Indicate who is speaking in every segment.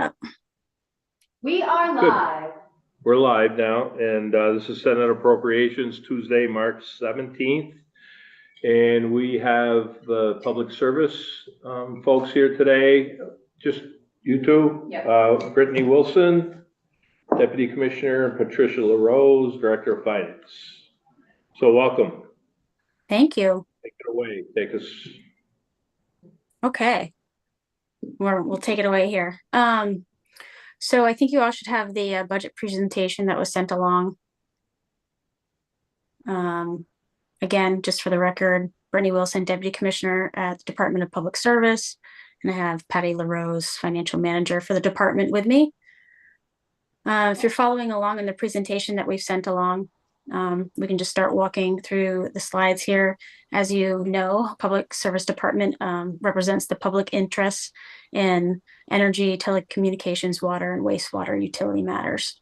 Speaker 1: up.
Speaker 2: We are
Speaker 3: Good.
Speaker 2: live.
Speaker 3: We're live now, and this is Senate Appropriations, Tuesday, March 17th. And we have the public service folks here today. Just you two,
Speaker 2: Yep.
Speaker 3: Brittany Wilson, Deputy Commissioner, and Patricia LaRose, Director of Finance. So welcome.
Speaker 1: Thank you.
Speaker 3: Take it away. Take us.
Speaker 1: Okay. We'll take it away here. So I think you all should have the budget presentation that was sent along. Again, just for the record, Brittany Wilson, Deputy Commissioner at the Department of Public Service, and I have Patty LaRose, Financial Manager for the department with me. If you're following along in the presentation that we've sent along, we can just start walking through the slides here. As you know, Public Service Department represents the public interest in energy, telecommunications, water, and wastewater utility matters.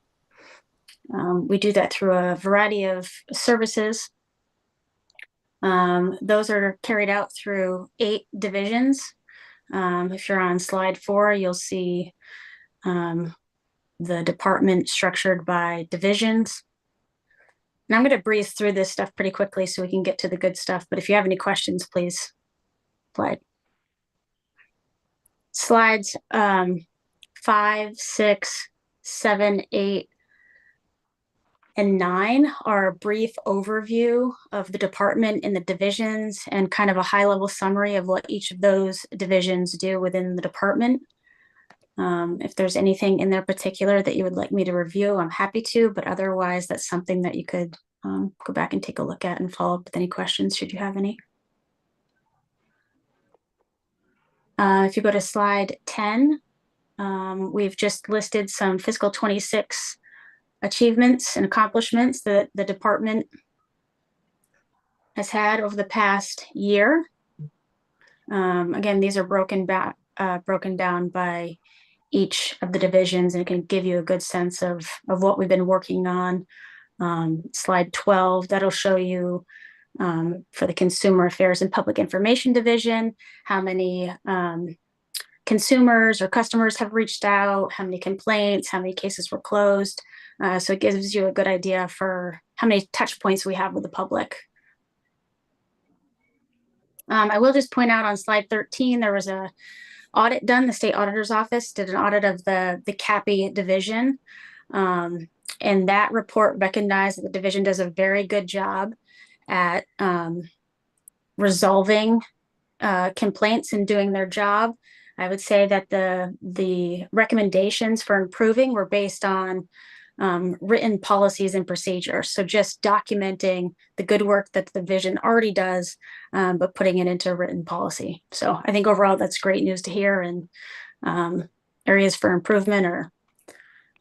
Speaker 1: We do that through a variety of services. Those are carried out through 8 divisions. If you're on slide 4, you'll see the department structured by divisions. And I'm going to breeze through this stuff pretty quickly so we can get to the good stuff. But if you have any questions, please slide. Slides 5, 6, 7, 8, and 9 are a brief overview of the department and the divisions and kind of a high-level summary of what each of those divisions do within the department. If there's anything in there particular that you would like me to review, I'm happy to, but otherwise that's something that you could go back and take a look at and follow up with any questions should you have any. If you go to slide 10, we've just listed some fiscal 26 achievements and accomplishments that the department has had over the past year. Again, these are broken down by each of the divisions, and it can give you a good sense of what we've been working on. Slide 12, that'll show you for the Consumer Affairs and Public Information Division, how many consumers or customers have reached out, how many complaints, how many cases were closed. So it gives you a good idea for how many touch points we have with the public. I will just point out on slide 13, there was a audit done. The state auditor's office did an audit of the CAPI division. And that report recognized that the division does a very good job at resolving complaints and doing their job. I would say that the recommendations for improving were based on written policies and procedures. So just documenting the good work that the division already does, but putting it into written policy. So I think overall that's great news to hear, and areas for improvement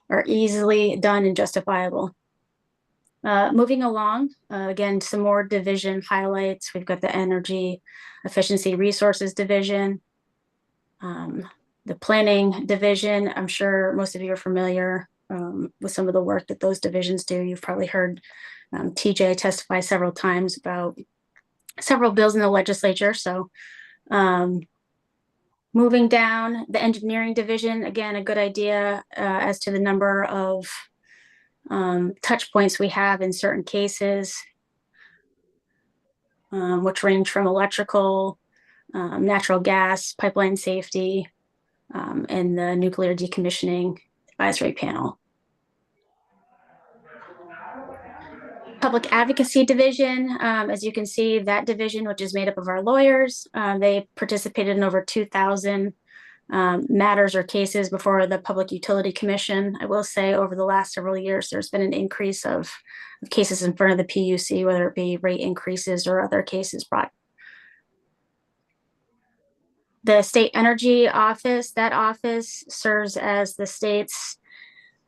Speaker 1: are easily done and justifiable. Moving along, again, some more division highlights. We've got the Energy Efficiency Resources Division, the Planning Division. I'm sure most of you are familiar with some of the work that those divisions do. You've probably heard TJ testify several times about several bills in the legislature. So moving down, the Engineering Division, again, a good idea as to the number of touch points we have in certain cases, which range from electrical, natural gas, pipeline safety, and the Nuclear Decommissioning Advisory Panel. Public Advocacy Division, as you can see, that division, which is made up of our lawyers, they participated in over 2,000 matters or cases before the Public Utility Commission. I will say over the last several years, there's been an increase of cases in front of the PUC, whether it be rate increases or other cases brought. The State Energy Office, that office serves as the state's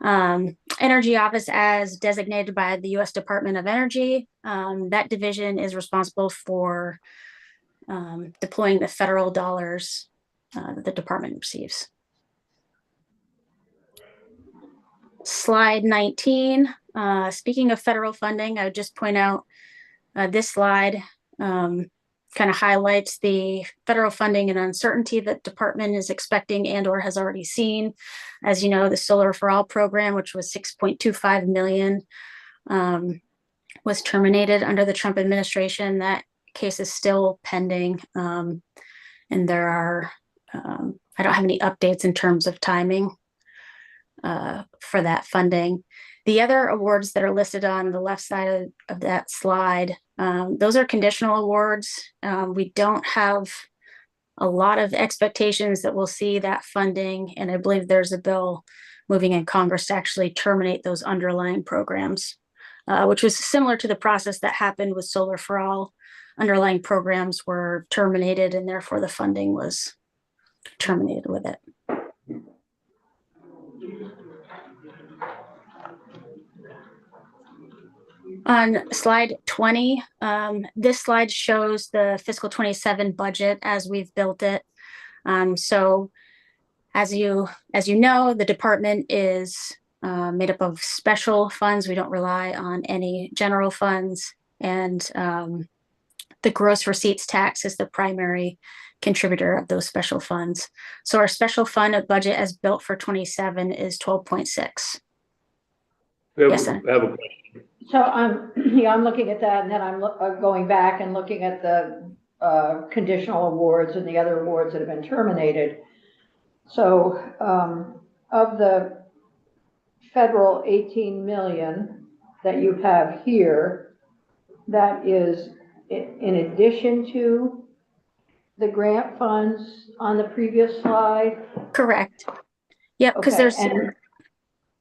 Speaker 1: energy office as designated by the U.S. Department of Energy. That division is responsible for deploying the federal dollars that the department receives. Slide 19, speaking of federal funding, I would just point out this slide kind of highlights the federal funding and uncertainty that department is expecting and or has already seen. As you know, the Solar for All program, which was 6.25 million, was terminated under the Trump administration. That case is still pending. And there are, I don't have any updates in terms of timing for that funding. The other awards that are listed on the left side of that slide, those are conditional awards. We don't have a lot of expectations that we'll see that funding, and I believe there's a bill moving in Congress to actually terminate those underlying programs, which was similar to the process that happened with Solar for All. Underlying programs were terminated, and therefore the funding was terminated with it. On slide 20, this slide shows the fiscal 27 budget as we've built it. So as you know, the department is made up of special funds. We don't rely on any general funds, and the gross receipts tax is the primary contributor of those special funds. So our special fund budget as built for 27 is 12.6. Yes,
Speaker 3: I have a question.
Speaker 2: So I'm looking at that, and then I'm going back and looking at the conditional awards and the other awards that have been terminated. So of the federal 18 million that you have here, that is in addition to the grant funds on the previous slide?
Speaker 1: correct. Yep, because
Speaker 2: Okay,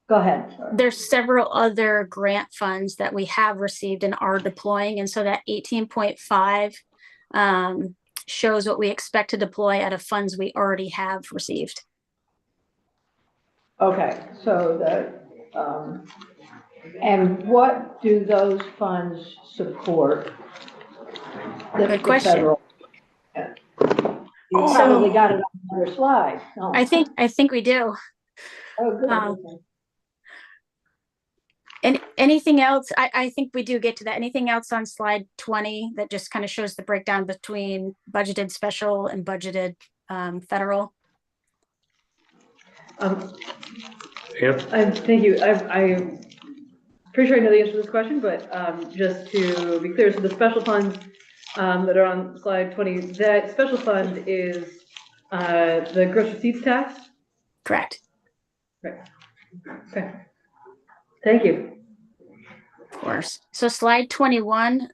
Speaker 2: go ahead. Sorry.
Speaker 1: there's several other grant funds that we have received and are deploying, and so that 18.5 shows what we expect to deploy out of funds we already have received.
Speaker 2: Okay, so and what do those funds support?
Speaker 1: Good question.
Speaker 2: You probably got it on another slide. No.
Speaker 1: I think we do.
Speaker 2: Oh, good.
Speaker 1: And anything else? I think we do get to that. Anything else on slide 20 that just kind of shows the breakdown between budgeted special and budgeted federal?
Speaker 4: Thank you. I'm pretty sure I know the answer to this question, but just to be clear, so the special funds that are on slide 20, that special fund is the gross receipts tax?
Speaker 1: Correct.
Speaker 4: Right. Okay. Thank you.
Speaker 1: Of course. So slide 21,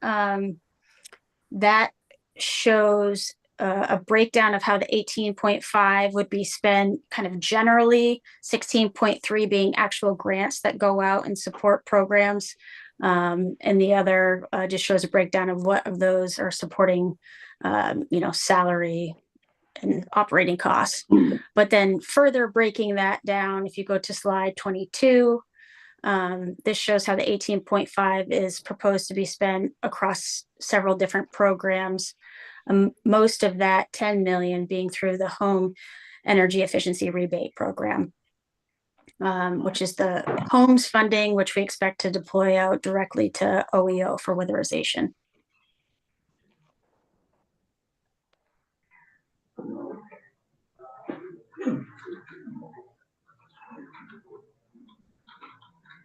Speaker 1: that shows a breakdown of how the 18.5 would be spent kind of generally, 16.3 being actual grants that go out and support programs. And the other just shows a breakdown of what of those are supporting, salary and operating costs. But then further breaking that down, if you go to slide 22, this shows how the 18.5 is proposed to be spent across several different programs. Most of that 10 million being through the home energy efficiency rebate program, which is the homes funding, which we expect to deploy out directly to OEO for weatherization.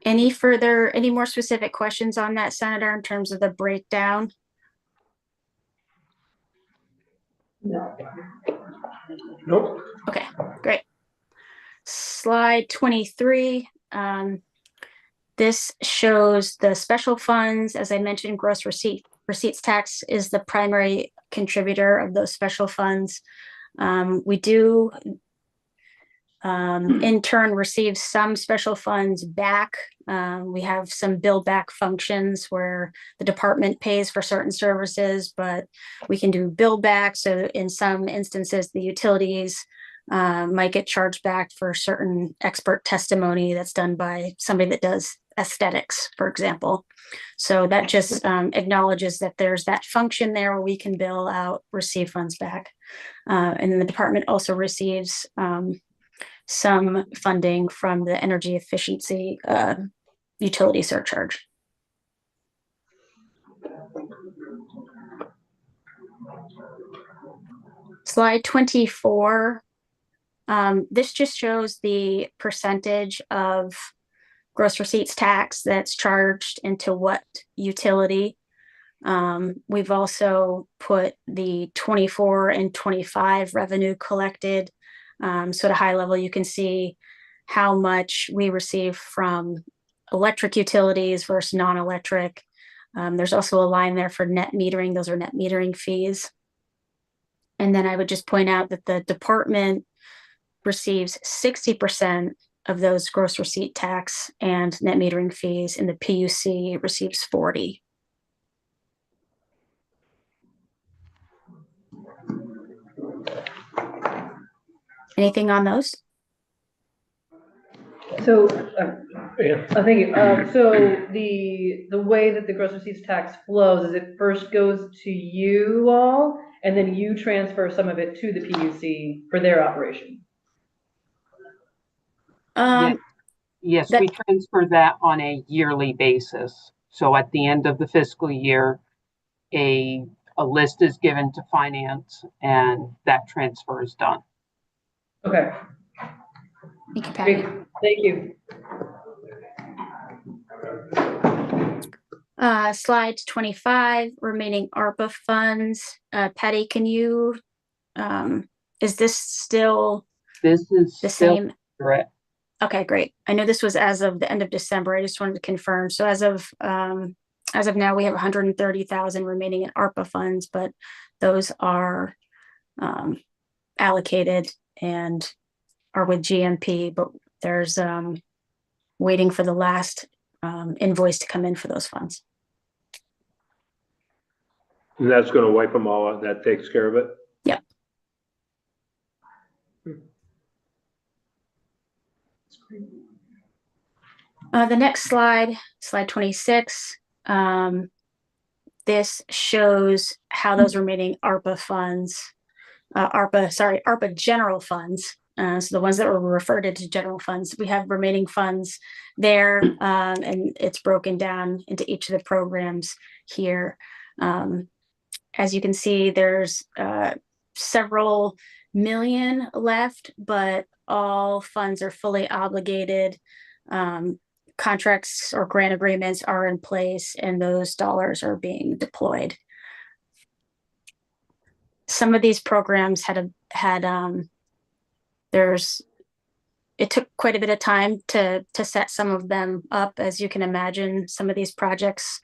Speaker 1: Any more specific questions on that, Senator, in terms of the breakdown?
Speaker 2: No.
Speaker 3: Nope.
Speaker 1: Okay, great. Slide 23. This shows the special funds. As I mentioned, gross receipts tax is the primary contributor of those special funds. We do in turn receive some special funds back. We have some bill back functions where the department pays for certain services, but we can do bill back. So in some instances, the utilities might get charged back for certain expert testimony that's done by somebody that does aesthetics, for example. So that just acknowledges that there's that function there where we can bill out, receive funds back. And then the department also receives some funding from the energy efficiency utility surcharge. Slide 24. This just shows the percentage of gross receipts tax that's charged into what utility. We've also put the 24 and 25 revenue collected. So at a high level, you can see how much we receive from electric utilities versus non-electric. There's also a line there for net metering. Those are net metering fees. And then I would just point out that the department receives 60% of those gross receipt tax and net metering fees, and the PUC receives 40. Anything on those?
Speaker 4: So,
Speaker 3: Yeah.
Speaker 4: thank you. So the way that the gross receipts tax flows is it first goes to you all, and then you transfer some of it to the PUC for their operation.
Speaker 5: Yes,
Speaker 1: that-
Speaker 5: we transfer that on a yearly basis. So at the end of the fiscal year, a list is given to finance and that transfer is done.
Speaker 4: Okay,
Speaker 1: Thank you, Patty.
Speaker 4: great. Thank you.
Speaker 1: Slide 25, remaining ARPA funds. Patty, can you, is this still
Speaker 5: This is
Speaker 1: the
Speaker 5: still
Speaker 1: same?
Speaker 5: correct.
Speaker 1: Okay, great. I know this was as of the end of December. I just wanted to confirm. So as of now, we have 130,000 remaining in ARPA funds, but those are allocated and are with GMP, but there's waiting for the last invoice to come in for those funds.
Speaker 3: And that's gonna wipe them all out. That takes care of it?
Speaker 1: Yep. The next slide, slide 26. This shows how those remaining ARPA funds, ARPA general funds, so the ones that were referred to general funds, we have remaining funds there, and it's broken down into each of the programs here. As you can see, there's several million left, but all funds are fully obligated. Contracts or grant agreements are in place and those dollars are being deployed. Some of these programs it took quite a bit of time to set some of them up. As you can imagine, some of these projects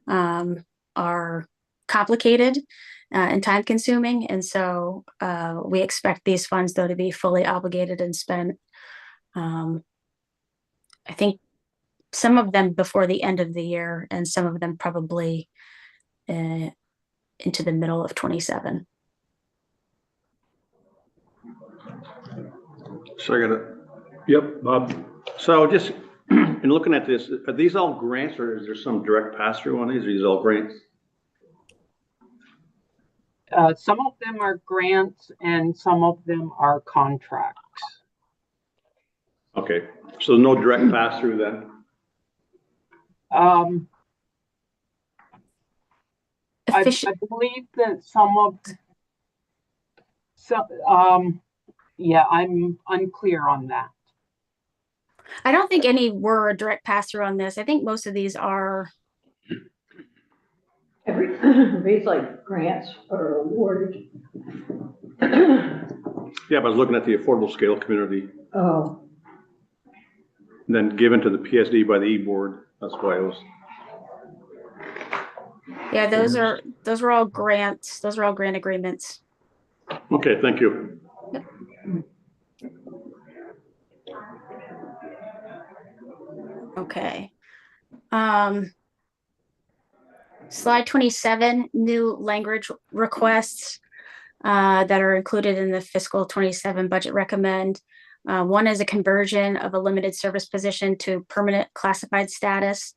Speaker 1: are complicated and time consuming. And so we expect these funds though to be fully obligated and spent. I think some of them before the end of the year and some of them probably into the middle of 27.
Speaker 6: So I gotta,
Speaker 3: Yep, Bob.
Speaker 6: so just in looking at this, are these all grants or is there some direct pass through on these? Are these all grants?
Speaker 5: Some of them are grants and some of them are contracts.
Speaker 6: Okay, so no direct pass through then?
Speaker 5: I
Speaker 1: Efficient.
Speaker 5: believe that yeah, I'm unclear on that.
Speaker 1: I don't think any were a direct pass through on this. I think most of these are.
Speaker 2: These like grants are awarded.
Speaker 6: Yeah, but I was looking at the affordable scale community,
Speaker 2: Oh,
Speaker 6: then given to the PSD by the E-board. That's why I was,
Speaker 1: Yeah, those were all grants. Those are all grant agreements.
Speaker 6: okay, thank you.
Speaker 1: Okay. Slide 27, new language requests that are included in the fiscal 27 budget recommend. One is a conversion of a limited service position to permanent classified status.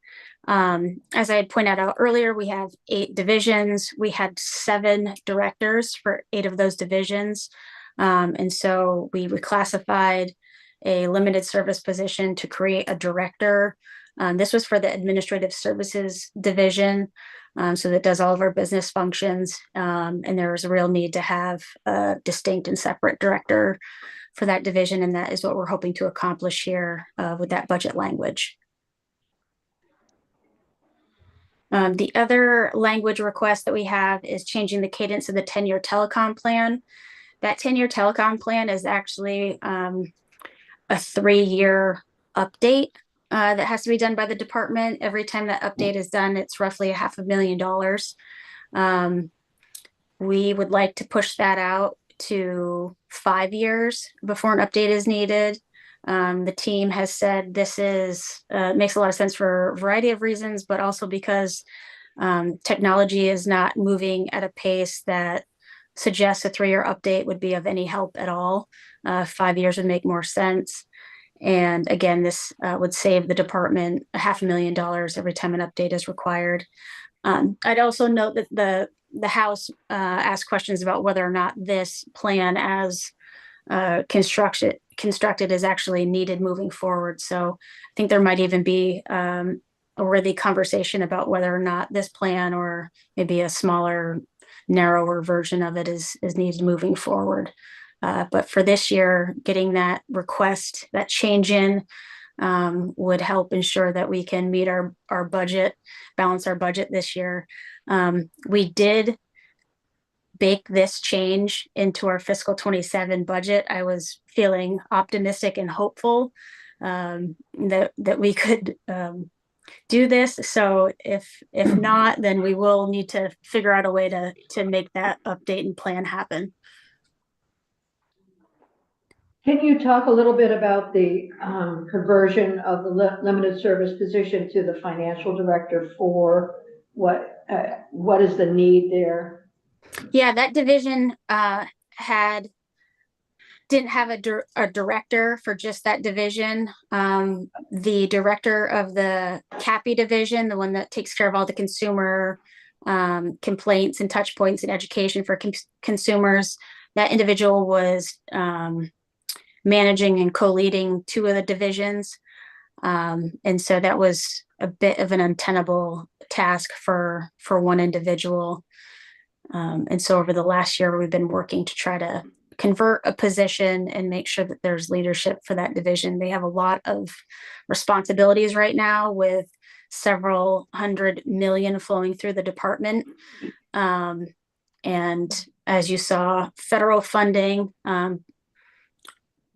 Speaker 1: As I had pointed out earlier, we have 8 divisions. We had 7 directors for 8 of those divisions. And so we reclassified a limited service position to create a director. This was for the Administrative Services Division, so that does all of our business functions. And there was a real need to have a distinct and separate director for that division, and that is what we're hoping to accomplish here with that budget language. The other language request that we have is changing the cadence of the 10-year telecom plan. That 10-year telecom plan is actually a 3-year update that has to be done by the department. Every time that update is done, it's roughly $500,000. We would like to push that out to 5 years before an update is needed. The team has said this makes a lot of sense for a variety of reasons, but also because technology is not moving at a pace that suggests a 3-year update would be of any help at all. 5 years would make more sense. And again, this would save the department $500,000 every time an update is required. I'd also note that the House asked questions about whether or not this plan as constructed is actually needed moving forward. So I think there might even be a worthy conversation about whether or not this plan or maybe a smaller, narrower version of it is needed moving forward. But for this year, getting that request, that change in would help ensure that we can meet our budget, balance our budget this year. We did bake this change into our fiscal 27 budget. I was feeling optimistic and hopeful that we could do this. So if not, then we will need to figure out a way to make that update and plan happen.
Speaker 2: Can you talk a little bit about the conversion of the limited service position to the financial director for what is the need there?
Speaker 1: Yeah, that division didn't have a director for just that division. The director of the CAPI division, the one that takes care of all the consumer complaints and touch points and education for consumers, that individual was managing and co-leading 2 of the divisions. And so that was a bit of an untenable task for one individual. And so over the last year, we've been working to try to convert a position and make sure that there's leadership for that division. They have a lot of responsibilities right now with several $100 million flowing through the department. And as you saw, federal funding,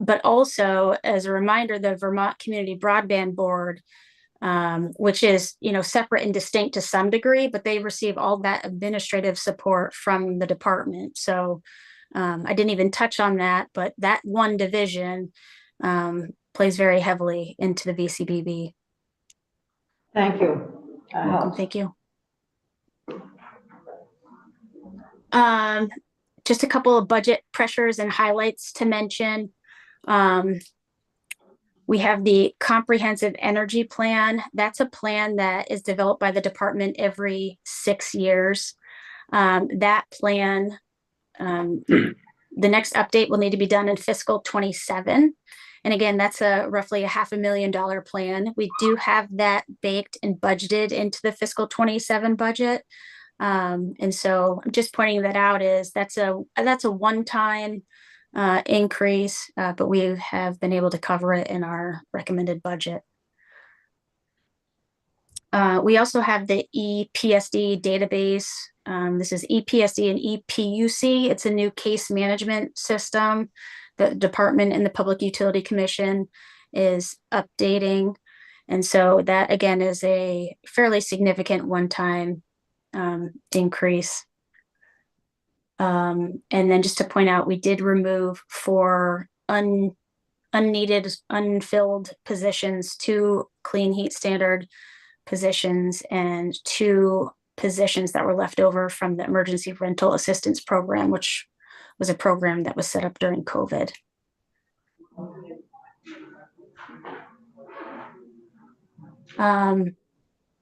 Speaker 1: but also as a reminder, the Vermont Community Broadband Board, which is, separate and distinct to some degree, but they receive all that administrative support from the department. So I didn't even touch on that, but that one division plays very heavily into the VCBB.
Speaker 2: Thank you.
Speaker 1: Welcome. Thank you. Just a couple of budget pressures and highlights to mention. We have the comprehensive energy plan. That's a plan that is developed by the department every 6 years. That plan, the next update will need to be done in fiscal 27. And again, that's roughly $500,000 plan. We do have that baked and budgeted into the fiscal 27 budget. And so I'm just pointing that out that's a one-time increase, but we have been able to cover it in our recommended budget. We also have the EPSD database. This is EPSD and EPUC. It's a new case management system that the department and the Public Utility Commission is updating. And so that, again, is a fairly significant one-time increase. And then just to point out, we did remove 4 unneeded, unfilled positions, 2 clean heat standard positions, and 2 positions that were left over from the Emergency Rental Assistance Program, which was a program that was set up during COVID.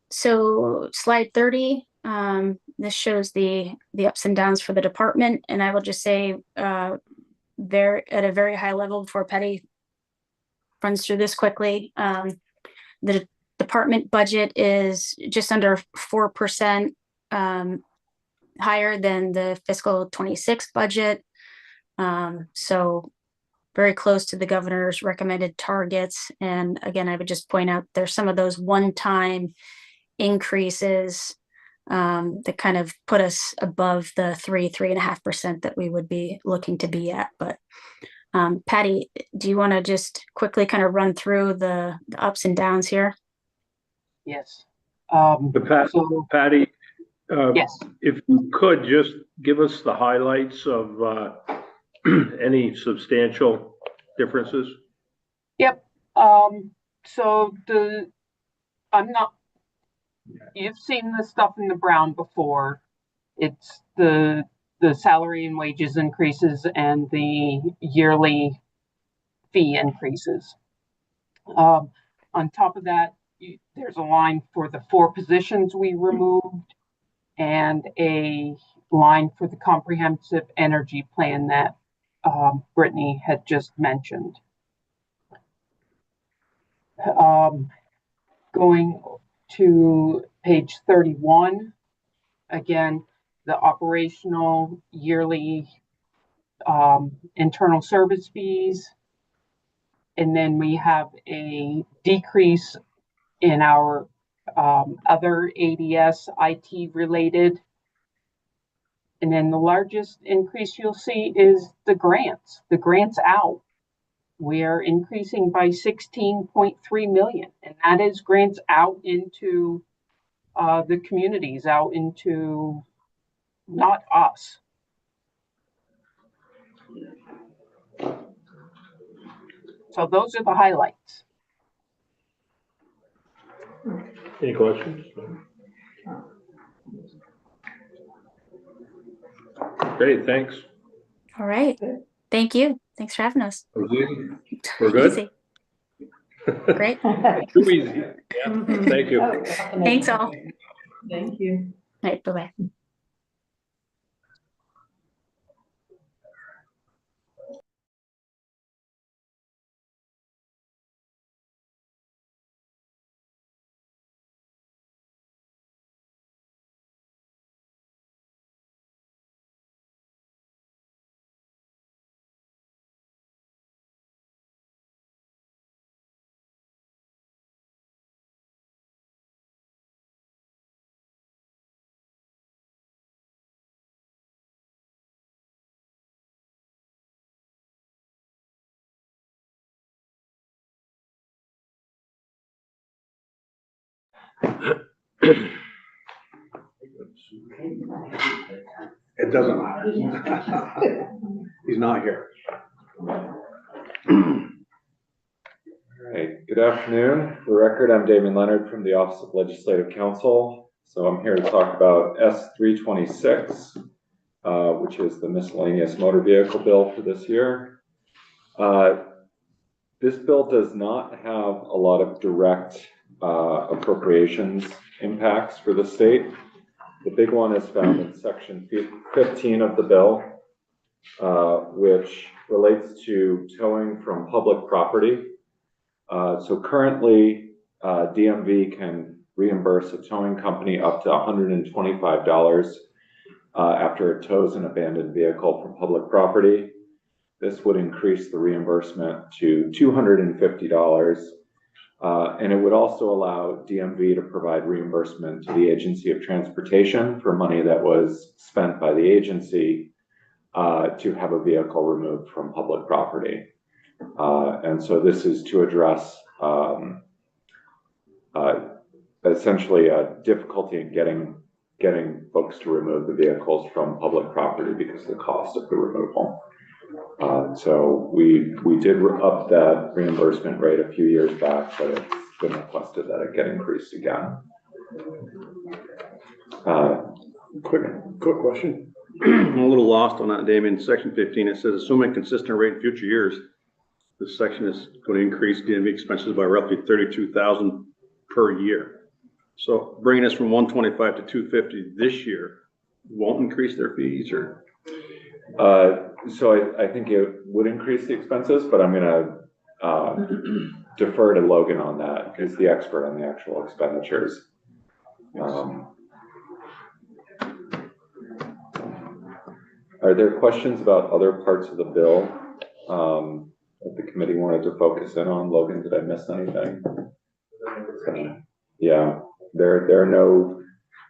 Speaker 1: So slide 30. This shows the ups and downs for the department, and I will just say at a very high level before Patty runs through this quickly. The department budget is just under 4% higher than the fiscal 26 budget. So very close to the governor's recommended targets. And again, I would just point out there's some of those one-time increases that kind of put us above the 3.5% that we would be looking to be at. But Patty, do you want to just quickly kind of run through the ups and downs here?
Speaker 5: Yes.
Speaker 3: But Patty,
Speaker 5: Yes.
Speaker 3: if you could just give us the highlights of any substantial differences.
Speaker 5: Yep. So you've seen the stuff in the brown before. It's the salary and wages increases and the yearly fee increases. On top of that, there's a line for the 4 positions we removed and a line for the comprehensive energy plan that Brittany had just mentioned. Going to page 31, again, the operational yearly internal service fees. And then we have a decrease in our other ADS IT related. And then the largest increase you'll see is the grants out. We are increasing by 16.3 million, and that is grants out into the communities, out into not us. So those are the highlights.
Speaker 3: Any questions? Great, thanks.
Speaker 1: All right. Thank you. Thanks for having us.
Speaker 3: We're good?
Speaker 1: Easy. Great.
Speaker 3: Too easy. Yeah, thank you.
Speaker 2: Oh,
Speaker 1: Thanks all.
Speaker 4: Thank you.
Speaker 1: All right, bye-bye.
Speaker 6: It doesn't matter. He's not here.
Speaker 7: All right, good afternoon. For the record, I'm Damon Leonard from the Office of Legislative Counsel. So I'm here to talk about S326, which is the miscellaneous motor vehicle bill for this year. This bill does not have a lot of direct appropriations impacts for the state. The big one is found in section 15 of the bill, which relates to towing from public property. So currently, DMV can reimburse a towing company up to $125 after it tows an abandoned vehicle from public property. This would increase the reimbursement to $250. And it would also allow DMV to provide reimbursement to the Agency of Transportation for money that was spent by the agency to have a vehicle removed from public property. And so this is to address essentially a difficulty in getting folks to remove the vehicles from public property because of the cost of the removal. So we did up that reimbursement rate a few years back, but it's been requested that it get increased again.
Speaker 6: Quick question. I'm a little lost on that, Damien. Section 15, it says, assuming consistent rate in future years, this section is going to increase DMV expenses by roughly $32,000 per year. So bringing us from 125 to 250 this year won't increase their fees, or?
Speaker 7: So I think it would increase the expenses, but I'm gonna defer to Logan on that, who's the expert on the actual expenditures. Are there questions about other parts of the bill that the committee wanted to focus in on? Logan, did I miss anything? Yeah, there are no,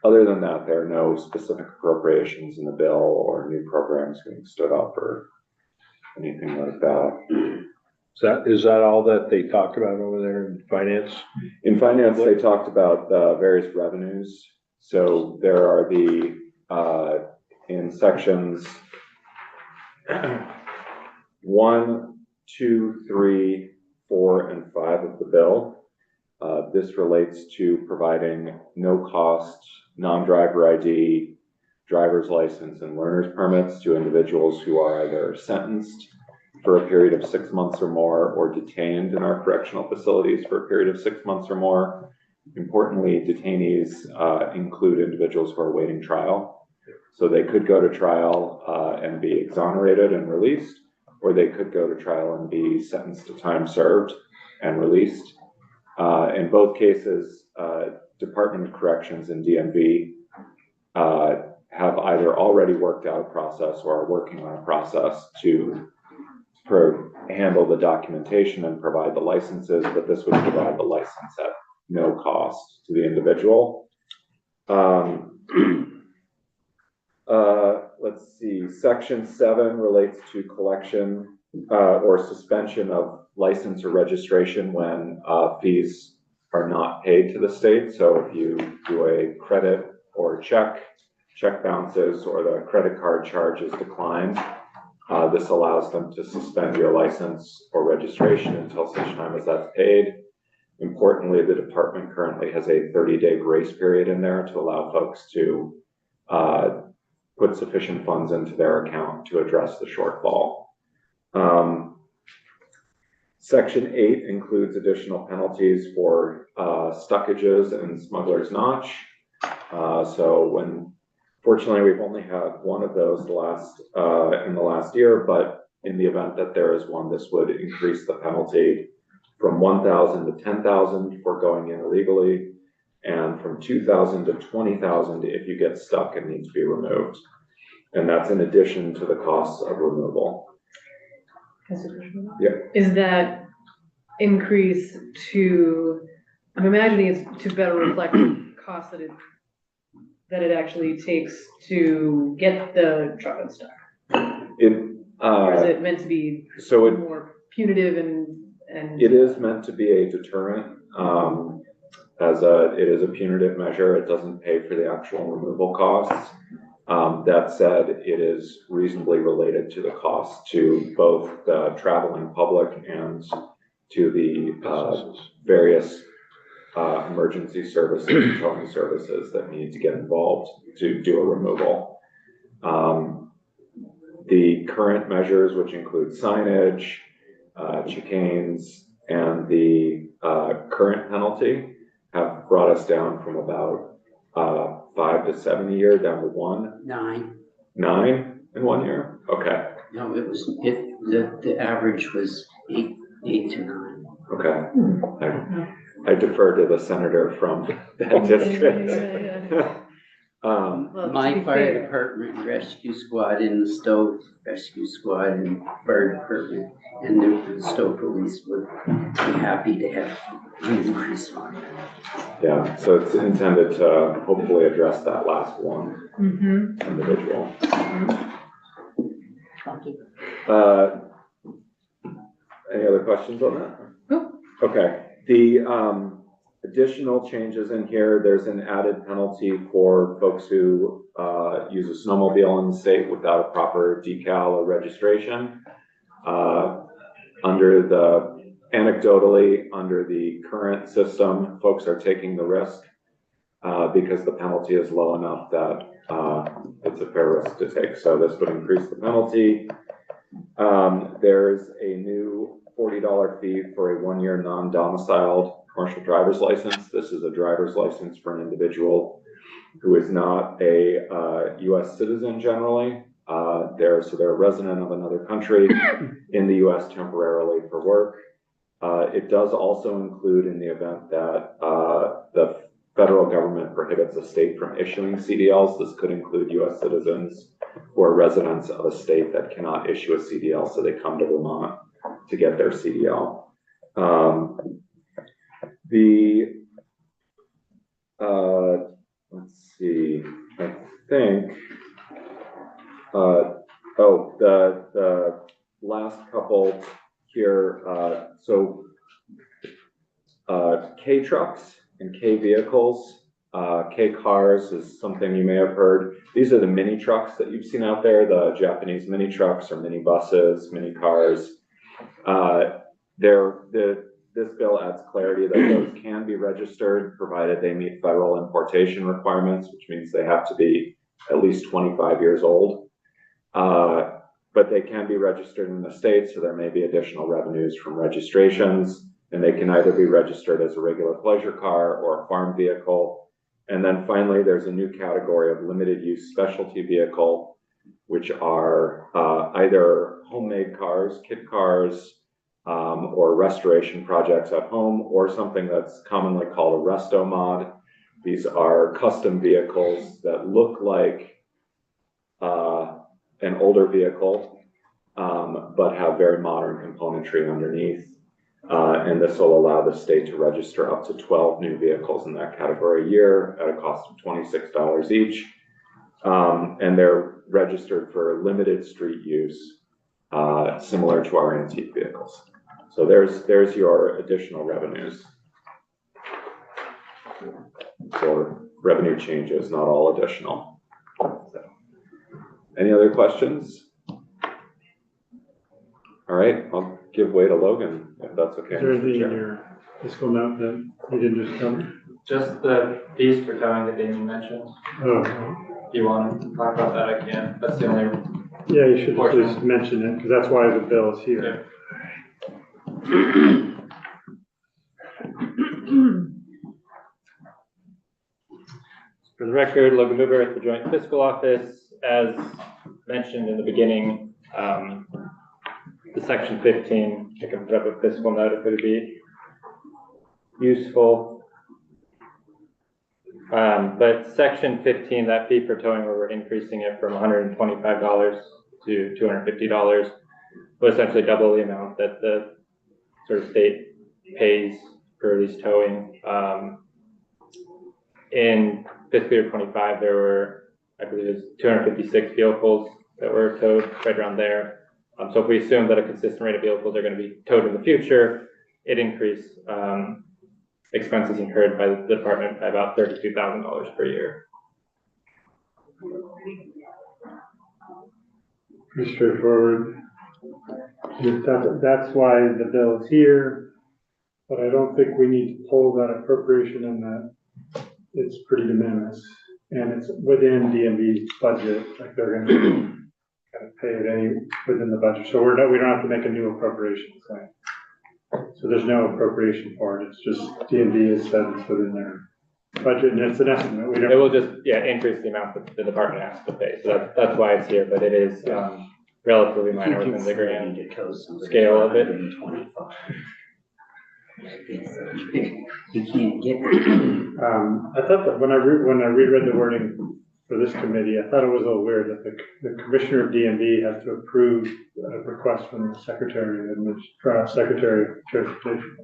Speaker 7: other than that, there are no specific appropriations in the bill or new programs being stood up or anything like that.
Speaker 3: Is that all that they talked about over there in finance?
Speaker 7: In finance, they talked about various revenues. So there are the, in sections 1, 2, 3, 4, and 5 of the bill. This relates to providing no cost, non-driver ID, driver's license, and learner's permits to individuals who are either sentenced for a period of 6 months or more, or detained in our correctional facilities for a period of 6 months or more. Importantly, detainees include individuals who are awaiting trial. So they could go to trial and be exonerated and released, or they could go to trial and be sentenced to time served and released. In both cases, Department of Corrections and DMV have either already worked out a process or are working on a process to handle the documentation and provide the licenses, but this would provide the license at no cost to the individual. Let's see, section 7 relates to collection or suspension of license or registration when fees are not paid to the state. So if you do a credit or check bounces, or the credit card charge is declined, this allows them to suspend your license or registration until such time as that's paid. Importantly, the department currently has a 30-day grace period in there to allow folks to put sufficient funds into their account to address the shortfall. Section 8 includes additional penalties for stuckages and smuggler's notch. Fortunately, we've only had one of those in the last year, but in the event that there is one, this would increase the penalty from $1,000 to $10,000 for going in illegally, and from $2,000 to $20,000 if you get stuck and need to be removed. And that's in addition to the costs of removal. Yeah.
Speaker 4: Is that increase to, I'm imagining it's to better reflect the cost that it actually takes to get the truck unstuck? Or is it meant to be more punitive and?
Speaker 7: It is meant to be a deterrent. It is a punitive measure. It doesn't pay for the actual removal costs. That said, it is reasonably related to the cost to both the traveling public and to the various emergency services and towing services that need to get involved to do a removal. The current measures, which include signage, chicanes, and the current penalty, have brought us down from about 5 to 7 a year down to 1.
Speaker 8: 9.
Speaker 7: 9 in 1 year? Okay.
Speaker 8: No, the average was 8 to 9.
Speaker 7: Okay. I defer to the senator from that district.
Speaker 4: Well,
Speaker 8: My fire department, rescue squad, and the Stowe rescue squad and fire department and the Stowe police would be happy to have an increase on it.
Speaker 7: Yeah, so it's intended to hopefully address that last one individual. Any other questions on that?
Speaker 4: Nope.
Speaker 7: Okay. The additional changes in here, there's an added penalty for folks who use a snowmobile in the state without a proper decal or registration. Anecdotally, under the current system, folks are taking the risk because the penalty is low enough that it's a fair risk to take. So this would increase the penalty. There's a new $40 fee for a 1-year non-domiciled commercial driver's license. This is a driver's license for an individual who is not a U.S. citizen generally. They're a resident of another country in the U.S. temporarily for work. It does also include in the event that the federal government prohibits a state from issuing CDLs. This could include U.S. citizens or residents of a state that cannot issue a CDL, so they come to Vermont to get their CDL. Let's see, I think, the last couple here, K trucks and K vehicles, K cars is something you may have heard. These are the mini trucks that you've seen out there, the Japanese mini trucks or mini buses, mini cars. This bill adds clarity that those can be registered provided they meet federal importation requirements, which means they have to be at least 25 years old. But they can be registered in the state, so there may be additional revenues from registrations, and they can either be registered as a regular pleasure car or a farm vehicle. And then finally, there's a new category of limited use specialty vehicle, which are either homemade cars, kit cars, or restoration projects at home, or something that's commonly called a resto mod. These are custom vehicles that look like an older vehicle, but have very modern componentry underneath. And this will allow the state to register up to 12 new vehicles in that category a year at a cost of $26 each. And they're registered for limited street use, similar to our antique vehicles. So there's your additional revenues for revenue changes, not all additional. So, any other questions? All right, I'll give way to Logan, if that's okay.
Speaker 9: Is there anything in your fiscal note that you didn't just cover?
Speaker 10: Just the fees for towing that Damien mentioned.
Speaker 9: Oh,
Speaker 10: If you want to talk about that, I can. That's the only.
Speaker 9: yeah, you should at least mention it, because that's why the bill is here.
Speaker 10: Yeah. For the record, Logan Hoover at the Joint Fiscal Office. As mentioned in the beginning, the section 15, I can put up a fiscal note if it would be useful. But section 15, that fee for towing, where we're increasing it from $125 to $250, will essentially double the amount that the sort of state pays for these towing. In fiscal year 25, there were, I believe it was 256 vehicles that were towed, right around there. So if we assume that a consistent rate of vehicles are going to be towed in the future, it increased expenses incurred by the department by about $32,000 per year.
Speaker 9: Pretty straightforward. That's why the bill is here, but I don't think we need to pull that appropriation in that. It's pretty de minimis, and it's within DMV's budget, like they're gonna kind of pay it within the budget. So we don't have to make a new appropriation claim. So there's no appropriation for it. It's just DMV has said it's within their budget, and it's an estimate.
Speaker 10: It will just, increase the amount that the department has to pay. So that's why it's here, but it is relatively minor within the grand scale of it.
Speaker 8: You can't get
Speaker 9: I thought that when I reread the wording for this committee, I thought it was a little weird that the commissioner of DMV has to approve a request from the secretary of transportation.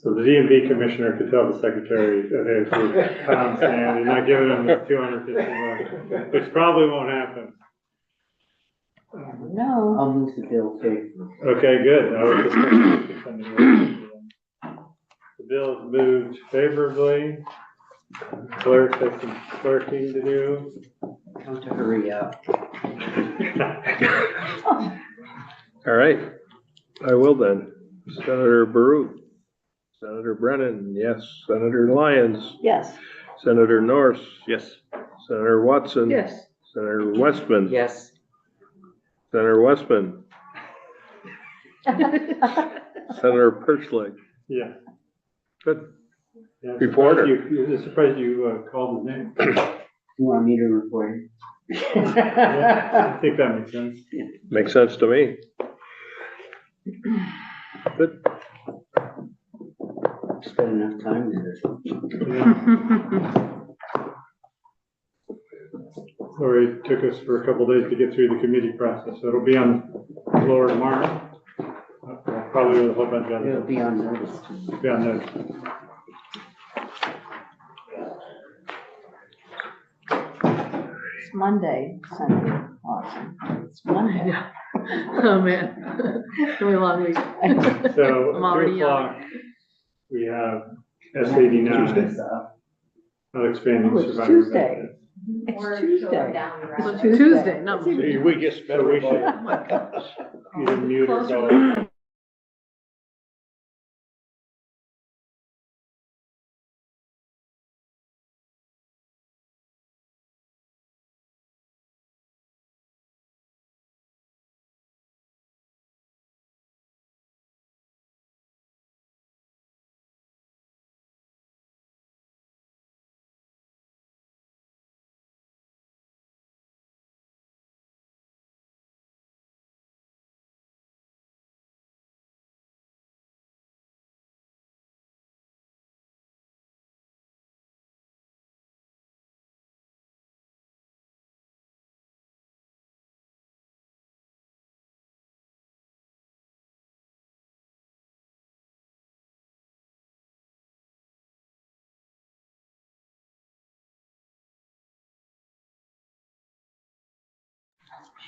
Speaker 9: So the DMV commissioner could tell the secretary that they approved pound sand and not giving them the $250, which probably won't happen.
Speaker 8: No. I'll move the bill too.
Speaker 9: Okay, good. The bill is moved favorably. Clerk has some clerking to do.
Speaker 8: Time to hurry up.
Speaker 3: All right, I will then. Senator Baruch, Senator Brennan, yes. Senator Lyons,
Speaker 2: Yes.
Speaker 3: Senator Norris,
Speaker 6: Yes.
Speaker 3: Senator Watson.
Speaker 2: Yes.
Speaker 3: Senator Westman.
Speaker 8: Yes.
Speaker 3: Senator Westman. Senator Perchlik.
Speaker 9: Yeah.
Speaker 3: Good.
Speaker 9: Yeah,
Speaker 3: Reporter.
Speaker 9: I'm surprised you called his name.
Speaker 8: You want me to report?
Speaker 9: Yeah, I think that makes sense.
Speaker 3: Makes sense to me. Good.
Speaker 8: Spend enough time there.
Speaker 9: Lori took us for a couple days to get through the committee process, so it'll be on the floor tomorrow. Probably with a whole bunch of
Speaker 8: It'll
Speaker 9: other,
Speaker 8: be on notice.
Speaker 9: be on notice.
Speaker 2: It's Monday, Sunday, awesome. It's Monday.
Speaker 4: Yeah. Oh, man. It's gonna be a long week.
Speaker 9: So
Speaker 4: I'm
Speaker 9: at
Speaker 4: already
Speaker 9: 2 o'clock, we have S89, expanding
Speaker 2: Oh, it's
Speaker 9: survivor
Speaker 2: Tuesday.
Speaker 9: benefits.
Speaker 2: It's Tuesday.
Speaker 4: It's Tuesday, not
Speaker 2: It's
Speaker 4: Monday.
Speaker 3: We get
Speaker 9: So we should
Speaker 4: Oh, my gosh.
Speaker 9: either mute or go.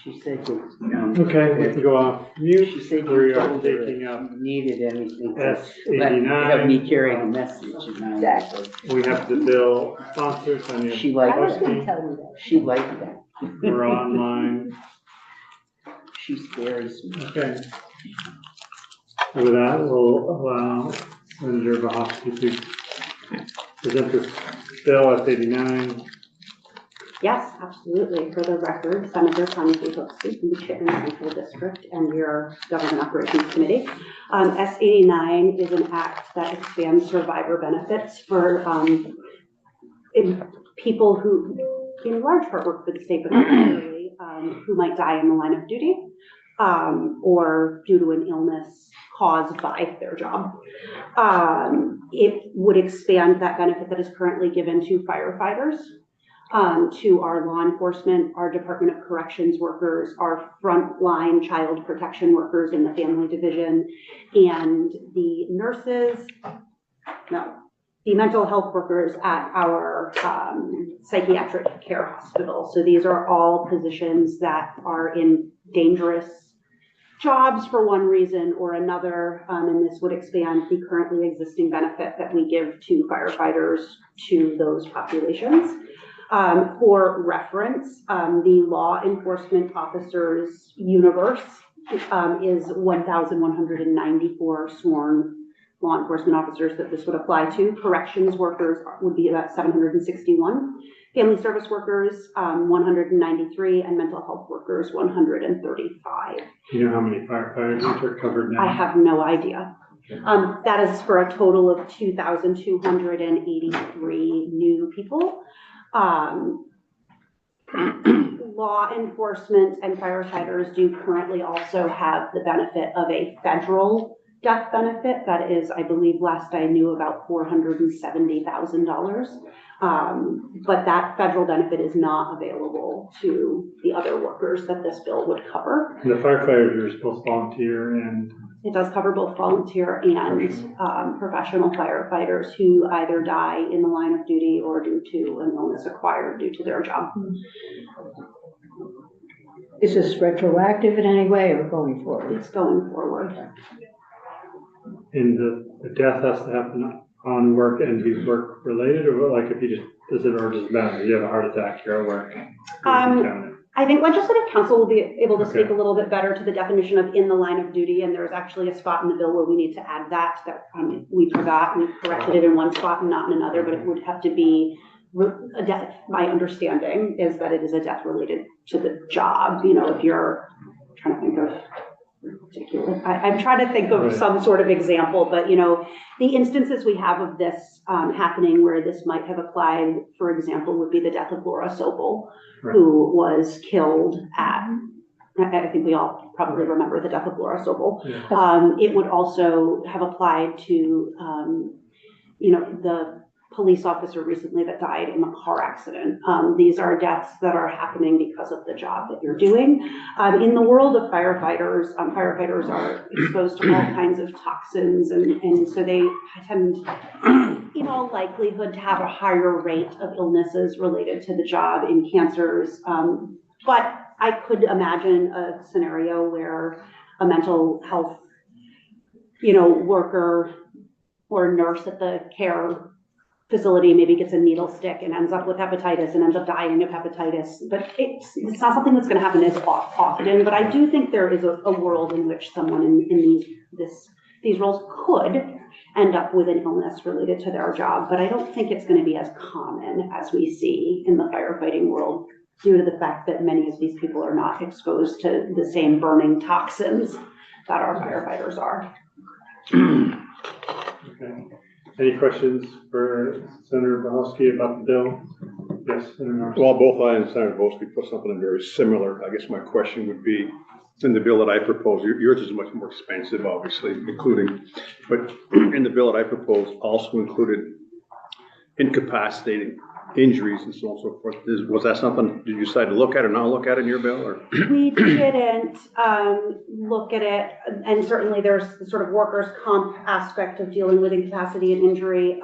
Speaker 8: She said that,
Speaker 9: Okay, we can go off mute.
Speaker 8: she said
Speaker 9: We
Speaker 8: you
Speaker 9: are
Speaker 8: told her
Speaker 9: taking
Speaker 8: if
Speaker 9: up
Speaker 8: you needed anything, to
Speaker 9: S89.
Speaker 8: have me carry the message. And
Speaker 2: Exactly.
Speaker 9: We have the bill sponsors, Sonia
Speaker 8: She liked
Speaker 2: I was gonna
Speaker 9: Boski.
Speaker 2: tell you that.
Speaker 8: She liked that.
Speaker 9: We're online.
Speaker 8: She's very smart.
Speaker 9: Okay. With that, we'll allow Senator Bohofsky to present this bill S89.
Speaker 11: Yes, absolutely. For the record, Senator Connie Bohofsky from the Chittenden Central District and your Government Operations Committee. S89 is an act that expands survivor benefits for people who, in large part, work for the state, but not necessarily, who might die in the line of duty or due to an illness caused by their job. It would expand that benefit that is currently given to firefighters, to our law enforcement, our Department of Corrections workers, our frontline child protection workers in the family division, and the nurses, the mental health workers at our psychiatric care hospital. So these are all positions that are in dangerous jobs for one reason or another, and this would expand the currently existing benefit that we give to firefighters to those populations. For reference, the law enforcement officers universe is 1,194 sworn law enforcement officers that this would apply to. Corrections workers would be about 761. Family service workers, 193, and mental health workers, 135.
Speaker 9: Do you know how many firefighters are covered now?
Speaker 11: I have no idea. That is for a total of 2,283 new people. Law enforcement and firefighters do currently also have the benefit of a federal death benefit that is, I believe, last I knew, about $470,000. But that federal benefit is not available to the other workers that this bill would cover.
Speaker 9: And the firefighters are both volunteer and.
Speaker 11: It does cover both volunteer and professional firefighters who either die in the line of duty or due to an illness acquired due to their job.
Speaker 2: Is this retroactive in any way or going forward?
Speaker 11: It's going forward.
Speaker 9: And the death has to happen on work and be work related, or like if you just, does it, or does it matter? You have a heart attack, you're at work.
Speaker 11: I think legislative council will be able to speak a little bit better to the definition of in the line of duty, and there's actually a spot in the bill where we need to add that we forgot. We corrected it in one spot and not in another, but it would have to be a death. My understanding is that it is a death related to the job. You know, if you're trying to think of ridiculous, I'm trying to think of some sort of example, but you know, the instances we have of this happening where this might have applied, for example, would be the death of Laura Sobel, who was killed at I think we all probably remember the death of Laura Sobel.
Speaker 9: Yeah.
Speaker 11: It would also have applied to, the police officer recently that died in a car accident. These are deaths that are happening because of the job that you're doing. In the world of firefighters, firefighters are exposed to all kinds of toxins, and so they tend, in all likelihood, to have a higher rate of illnesses related to the job in cancers. But I could imagine a scenario where a mental health, worker or nurse at the care facility maybe gets a needle stick and ends up with hepatitis and ends up dying of hepatitis. But it's not something that's going to happen as often. But I do think there is a world in which someone in these roles could end up with an illness related to their job. But I don't think it's going to be as common as we see in the firefighting world, due to the fact that many of these people are not exposed to the same burning toxins that our firefighters are.
Speaker 9: Okay. Any questions for Senator Bohosky about the bill? Yes, Senator Norris.
Speaker 6: Well, both I and Senator Bohosky put something in very similar. I guess my question would be, in the bill that I propose, yours is much more expensive, obviously, including, but in the bill that I proposed also included incapacitating injuries and so on and so forth. Was that something, did you decide to look at or not look at in your bill, or?
Speaker 11: We didn't look at it, and certainly there's the sort of workers' comp aspect of dealing with incapacity and injury.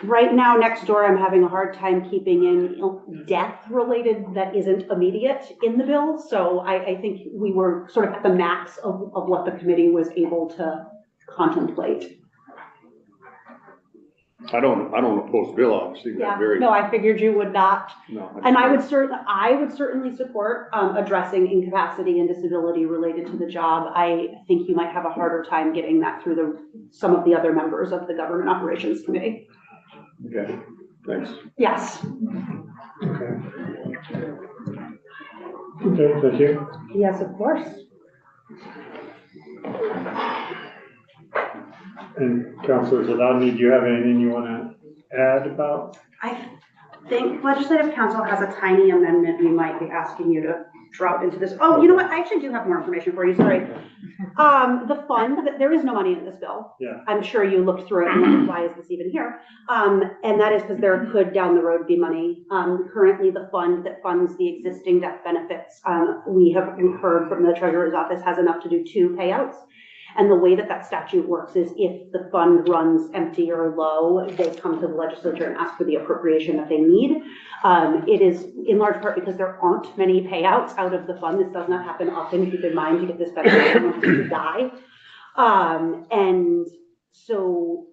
Speaker 11: Right now, next door, I'm having a hard time keeping in death-related that isn't immediate in the bill. So I think we were sort of at the max of what the committee was able to contemplate.
Speaker 6: I don't oppose the bill, obviously.
Speaker 11: Yeah, no, I figured you would not.
Speaker 6: No.
Speaker 11: And I would certainly support addressing incapacity and disability related to the job. I think you might have a harder time getting that through some of the other members of the Government Operations Committee.
Speaker 6: Okay, thanks.
Speaker 11: Yes.
Speaker 9: Okay. Okay, thank you.
Speaker 11: Yes, of course.
Speaker 9: And Councilor Zadani, do you have anything you want to add about?
Speaker 11: I think Legislative Council has a tiny amendment we might be asking you to drop into this. Oh, you know what? I actually do have more information for you. Sorry. The fund, there is no money in this bill.
Speaker 9: Yeah.
Speaker 11: I'm sure you looked through it and wondered, why is this even here? And that is because there could down the road be money. Currently, the fund that funds the existing death benefits, we've heard from the Treasurer's Office, has enough to do 2 payouts. And the way that that statute works is if the fund runs empty or low, they come to the legislature and ask for the appropriation that they need. It is in large part because there aren't many payouts out of the fund. This does not happen often. Keep in mind, you get this benefit someone to die. And so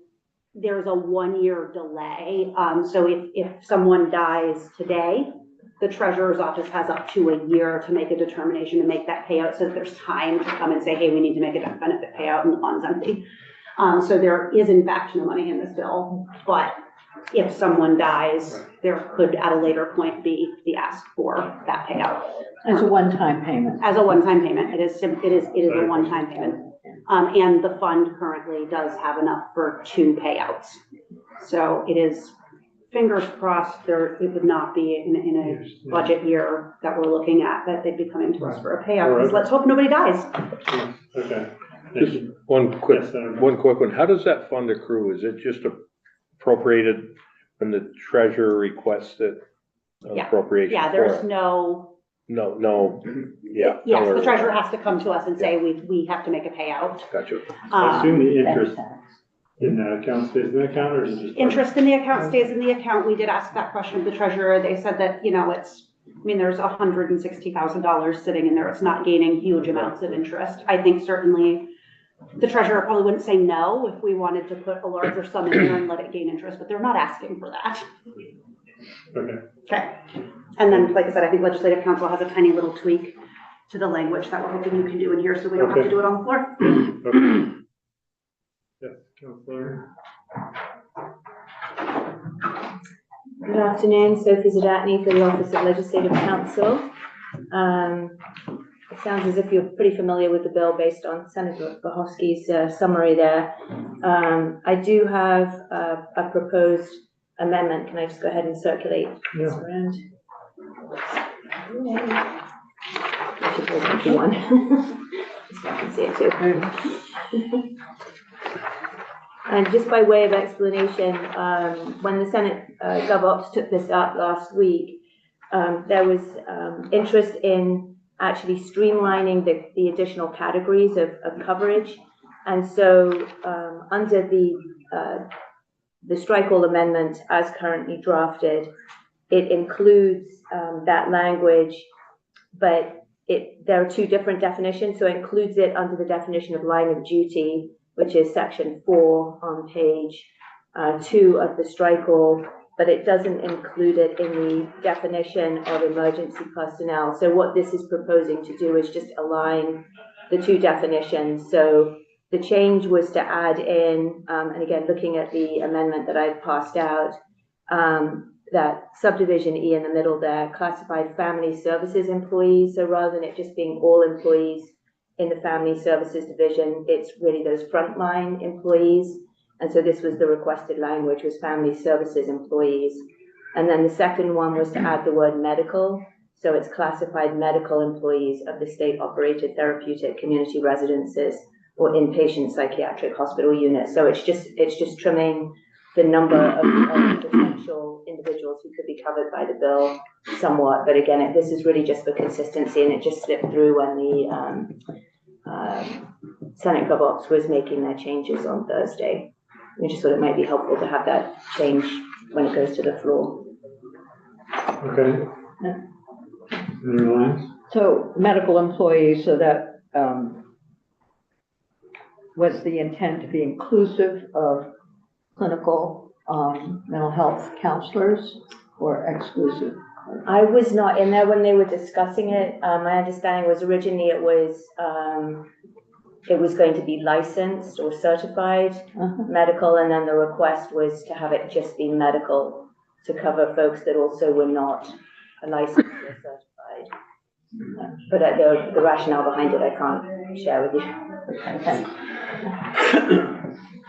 Speaker 11: there's a 1-year delay. So if someone dies today, the Treasurer's Office has up to a year to make a determination to make that payout, so that there's time to come and say, hey, we need to make a death benefit payout and the fund's empty. So there is in fact no money in this bill, but if someone dies, there could at a later point be the ask for that payout.
Speaker 2: As a one-time payment.
Speaker 11: As a one-time payment. It is a one-time payment. And the fund currently does have enough for 2 payouts. So it is, fingers crossed, it would not be in a budget year that we're looking at that they'd be coming to us for a payout, because let's hope nobody dies.
Speaker 9: Yes. Okay.
Speaker 3: Just one quick one. How does that fund accrue? Is it just appropriated when the treasurer requests it? Appropriation?
Speaker 11: Yeah, there's no.
Speaker 3: Yeah.
Speaker 11: Yes, the treasurer has to come to us and say, we have to make a payout.
Speaker 3: Gotcha.
Speaker 9: I assume the interest in that account stays in the account, or is it just?
Speaker 11: Interest in the account stays in the account. We did ask that question of the treasurer. They said that, there's $160,000 sitting in there. It's not gaining huge amounts of interest. I think certainly the treasurer probably wouldn't say no if we wanted to put a larger sum in there and let it gain interest, but they're not asking for that. Okay. And then, like I said, I think Legislative Council has a tiny little tweak to the language that we're hoping you can do in here, so we don't have to do it on the floor.
Speaker 9: Okay. Yes, Councilor.
Speaker 12: Good afternoon, Sophie Zadatny for the Office of Legislative Counsel. It sounds as if you're pretty familiar with the bill based on Senator Bohosky's summary there. I do have a proposed amendment. Can I just go ahead and circulate this around? I should put 51. So I can see it too. And just by way of explanation, when the Senate GovOps took this up last week, there was interest in actually streamlining the additional categories of coverage. And so under the strike all amendment as currently drafted, it includes that language, but there are two different definitions. So it includes it under the definition of line of duty, which is section 4 on page 2 of the strike all, but it doesn't include it in the definition of emergency personnel. So what this is proposing to do is just align the two definitions. So the change was to add in, and again, looking at the amendment that I've passed out, that subdivision E in the middle there, classified family services employees. So rather than it just being all employees in the family services division, it's really those frontline employees. And so this was the requested language, was family services employees. And then the second one was to add the word medical. So it's classified medical employees of the state operated therapeutic community residences or inpatient psychiatric hospital units. So it's just trimming the number of potential individuals who could be covered by the bill somewhat. But again, this is really just for consistency, and it just slipped through when the Senate GovOps was making their changes on Thursday. We just thought it might be helpful to have that change when it goes to the floor.
Speaker 9: Okay. Any lines?
Speaker 2: So medical employees, so that was the intent to be inclusive of clinical mental health counselors or exclusive?
Speaker 12: I was not in there when they were discussing it. My understanding was originally it was going to be licensed or certified medical, and then the request was to have it just be medical to cover folks that also were not licensed or certified. But the rationale behind it, I can't share with you.
Speaker 2: Okay.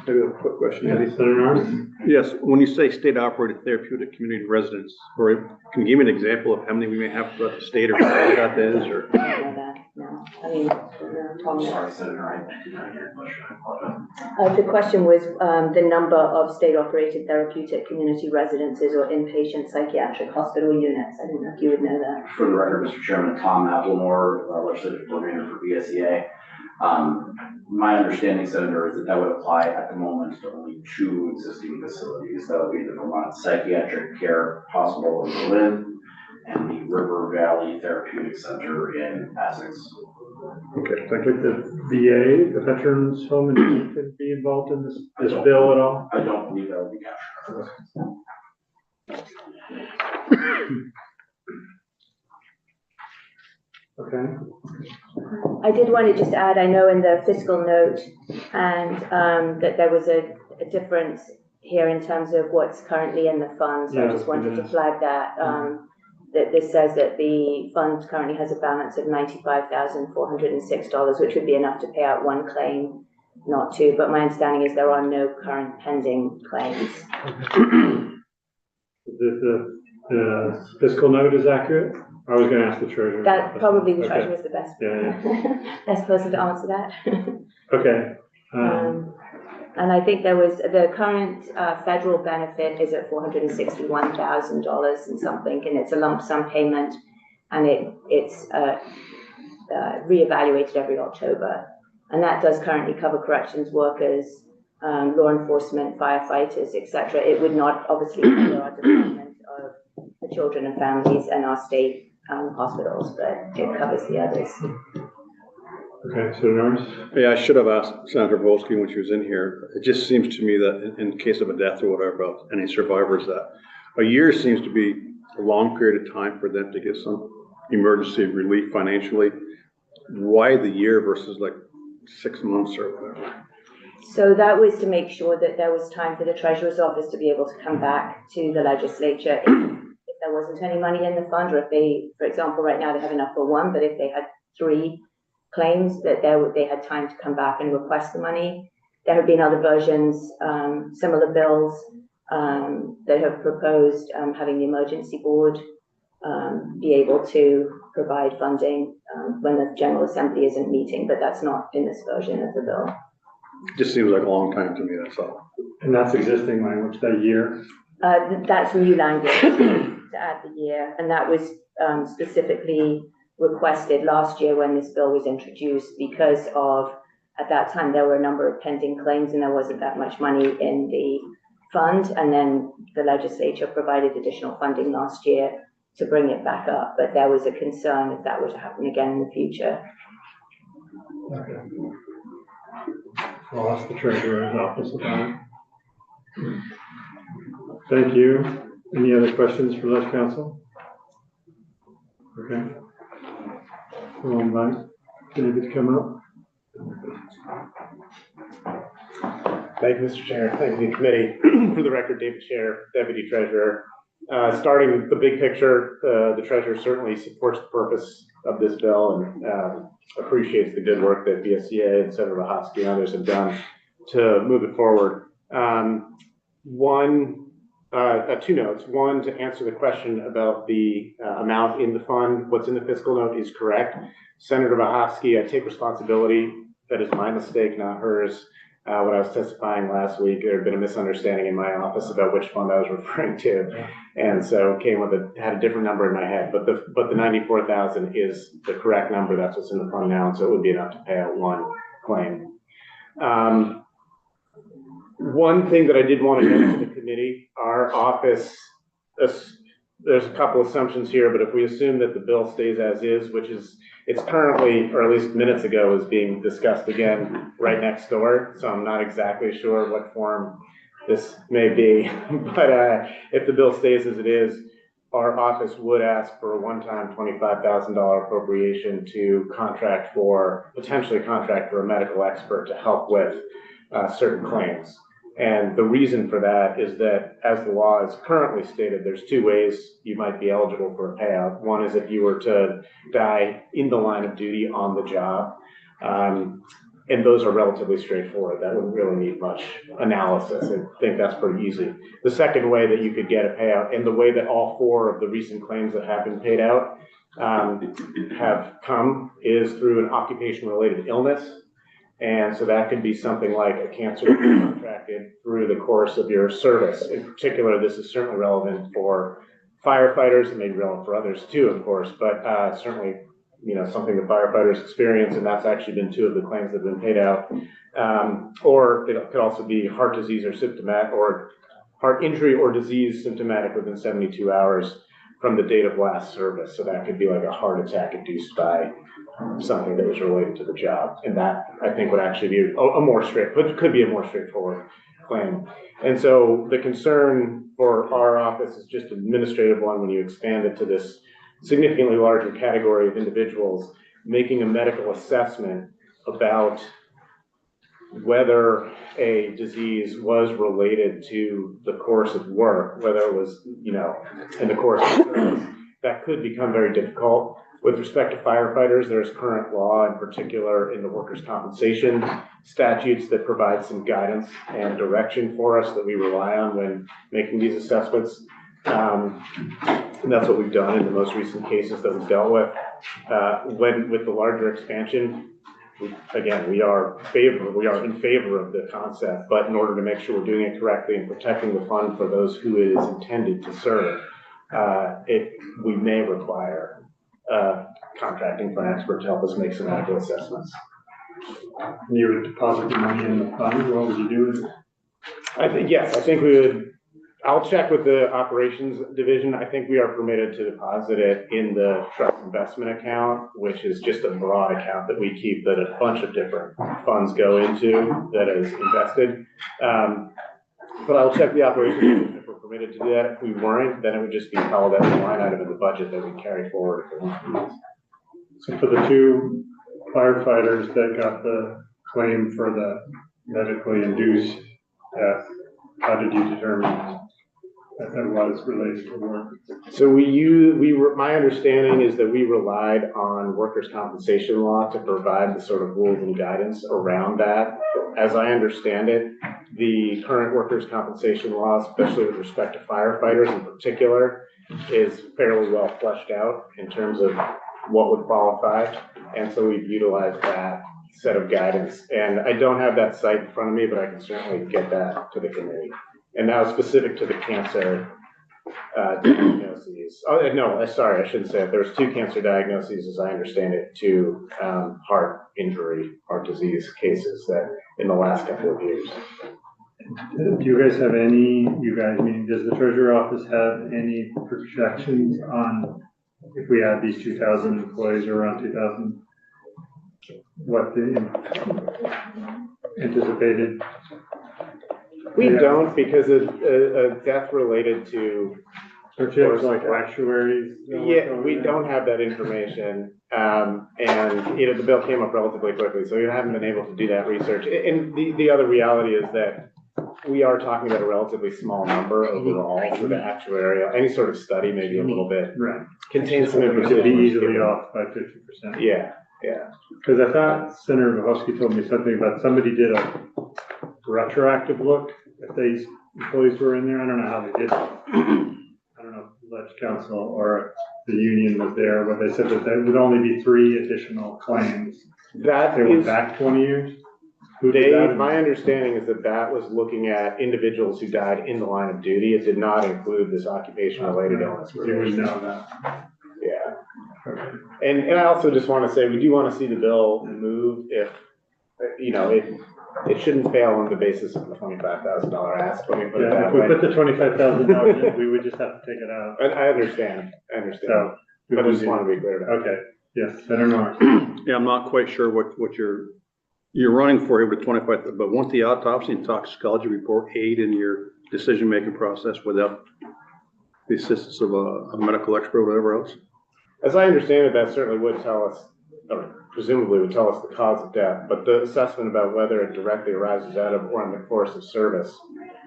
Speaker 6: Maybe a quick question.
Speaker 9: Any seminars?
Speaker 6: Yes, when you say state operated therapeutic community residents, or can you give me an example of how many we may have throughout the state or what that is, or?
Speaker 12: I don't know that, no. I mean, no, Tom. The question was the number of state operated therapeutic community residences or inpatient psychiatric hospital units. I don't know if you would know that.
Speaker 13: For the record, Mr. Chairman, Tom Applemore, legislative coordinator for BSEA. My understanding, Senator, is that would apply at the moment to only 2 existing facilities. That would be the Vermont Psychiatric Care Hospital in Berlin and the River Valley Therapeutic Center in Essex.
Speaker 9: Okay, thank you. The VA, the Veterans Home, and could be involved in this bill at all?
Speaker 13: I don't believe that would be captured.
Speaker 9: Okay.
Speaker 12: I did want to just add, I know in the fiscal note, and that there was a difference here in terms of what's currently in the fund. So I just wanted to flag that, that this says that the fund currently has a balance of $95,406, which would be enough to pay out 1 claim, not 2. But my understanding is there are no current pending claims.
Speaker 9: The fiscal note is accurate? I was going to ask the treasurer.
Speaker 12: That probably the treasurer is the best.
Speaker 9: Yeah.
Speaker 12: Best person to answer that.
Speaker 9: Okay.
Speaker 12: And I think there was the current federal benefit is at $461,000 and something, and it's a lump sum payment, and it's reevaluated every October, and that does currently cover corrections workers, law enforcement, firefighters, etc. It would not obviously cover our Department of the Children and Families and our state hospitals, but it covers the others.
Speaker 9: Okay, Senators?
Speaker 6: Yeah, I should have asked Senator Volsky when she was in here. It just seems to me that in case of a death or whatever, about any survivors, that a year seems to be a long period of time for them to get some emergency relief financially. Why the year versus like 6 months or whatever?
Speaker 12: So that was to make sure that there was time for the Treasurer's Office to be able to come back to the legislature if there wasn't any money in the fund, or if they, for example, right now they have enough for 1, but if they had 3 claims, that they had time to come back and request the money. There have been other versions, similar bills that have proposed having the emergency board be able to provide funding when the General Assembly isn't meeting, but that's not in this version of the bill.
Speaker 6: Just seems like a long time to me, that's all.
Speaker 9: And that's existing language, that year.
Speaker 12: That's new language to add the year, and that was specifically requested last year when this bill was introduced because of, at that time, there were a number of pending claims and there wasn't that much money in the fund. And then the legislature provided additional funding last year to bring it back up. But there was a concern if that were to happen again in the future.
Speaker 9: Okay. I'll ask the treasurer's office about it. Thank you. Any other questions for Les Council? Okay. We'll invite David to come up.
Speaker 14: Thank you, Mr. Chair. Thank you, committee. For the record, David Chair, Deputy Treasurer. Starting with the big picture, the Treasurer certainly supports the purpose of this bill and appreciates the good work that BSCA and Senator Mahosky and others have done to move it forward. Two notes. One, to answer the question about the amount in the fund, what's in the fiscal note is correct. Senator Mahosky, I take responsibility. That is my mistake, not hers. When I was testifying last week, there had been a misunderstanding in my office about which fund I was referring to, and so had a different number in my head. But the 94,000 is the correct number. That's what's in the fund now, and so it would be enough to pay out one claim. One thing that I did want to mention to the committee, our office, there's a couple assumptions here, but if we assume that the bill stays as is, which is, it's currently, or at least minutes ago, is being discussed again right next door. So I'm not exactly sure what form this may be, but if the bill stays as it is, our office would ask for a one-time $25,000 appropriation to potentially contract for a medical expert to help with certain claims. And the reason for that is that, as the law is currently stated, there's two ways you might be eligible for a payout. One is if you were to die in the line of duty on the job, and those are relatively straightforward. That wouldn't really need much analysis. I think that's pretty easy. The second way that you could get a payout, and the way that all four of the recent claims that have been paid out have come, is through an occupation-related illness. And so that could be something like a cancer that you contracted through the course of your service. In particular, this is certainly relevant for firefighters, and maybe relevant for others too, of course, but certainly, something that firefighters experience, and that's actually been two of the claims that have been paid out. Or it could also be heart disease or symptomatic, or heart injury or disease symptomatic within 72 hours from the date of last service. So that could be like a heart attack induced by something that was related to the job. And that, I think, would actually be could be a more straightforward claim. And so the concern for our office is just an administrative one when you expand it to this significantly larger category of individuals, making a medical assessment about whether a disease was related to the course of work, whether it was, in the course of service. That could become very difficult. With respect to firefighters, there's current law, in particular in the workers' compensation statutes, that provide some guidance and direction for us that we rely on when making these assessments. And that's what we've done in the most recent cases that we've dealt with. With the larger expansion, we are in favor of the concept, but in order to make sure we're doing it correctly and protecting the fund for those who it is intended to serve, we may require contracting for an expert to help us make some medical assessments.
Speaker 9: And you would deposit the money in the fund. What would you do with it?
Speaker 14: I think we would. I'll check with the operations division. I think we are permitted to deposit it in the trust investment account, which is just a broad account that we keep that a bunch of different funds go into that is invested. But I'll check the operations division if we're permitted to do that. If we weren't, then it would just be called as a line item in the budget that we carry forward if we want to use.
Speaker 9: So for the two firefighters that got the claim for the medically induced death, how did you determine that was related to work?
Speaker 14: So my understanding is that we relied on workers' compensation law to provide the sort of rules and guidance around that. As I understand it, the current workers' compensation law, especially with respect to firefighters in particular, is fairly well fleshed out in terms of what would qualify. And so we've utilized that set of guidance. And I don't have that site in front of me, but I can certainly get that to the committee. And now specific to the cancer diagnoses. Oh, no, sorry, I shouldn't say it. There's 2 cancer diagnoses, as I understand it, 2 heart injury, heart disease cases that in the last couple of years.
Speaker 9: Do you guys have any, meaning does the treasurer office have any projections on if we add these 2,000 employees or around 2,000, what the anticipated?
Speaker 14: We don't, because a death related to.
Speaker 9: Projects like actuaries?
Speaker 14: Yeah, we don't have that information. And, the bill came up relatively quickly, so we haven't been able to do that research. And the other reality is that we are talking about a relatively small number overall for the actuarial. Any sort of study, maybe a little bit.
Speaker 9: Right.
Speaker 14: Contains some
Speaker 9: It
Speaker 14: information.
Speaker 9: could be easily off by 50%.
Speaker 14: Yeah.
Speaker 9: Because I thought Senator Mahowski told me something about somebody did a retroactive look if these employees were in there. I don't know how they did it. I don't know if the Ledge Council or the union was there, but they said that there would only be 3 additional claims.
Speaker 14: That
Speaker 9: they went back 20 years?
Speaker 14: My understanding is that was looking at individuals who died in the line of duty. It did not include this occupation-related illness.
Speaker 9: You would know that.
Speaker 14: Yeah. And I also just want to say, we do want to see the bill move if, it shouldn't fail on the basis of the $25,000 ask. Let me put it that
Speaker 9: if we
Speaker 14: way.
Speaker 9: put the $25,000 in, we would just have to take it out.
Speaker 14: I understand.
Speaker 9: So,
Speaker 14: I just want to be clear about it.
Speaker 9: Okay. Yes, Senator Norris.
Speaker 6: Yeah, I'm not quite sure what you're running for here with 25, but won't the autopsy and toxicology report aid in your decision-making process without the assistance of a medical expert or whatever else?
Speaker 14: As I understand it, that certainly would tell us, or presumably would tell us the cause of death, but the assessment about whether it directly arises out of or in the course of service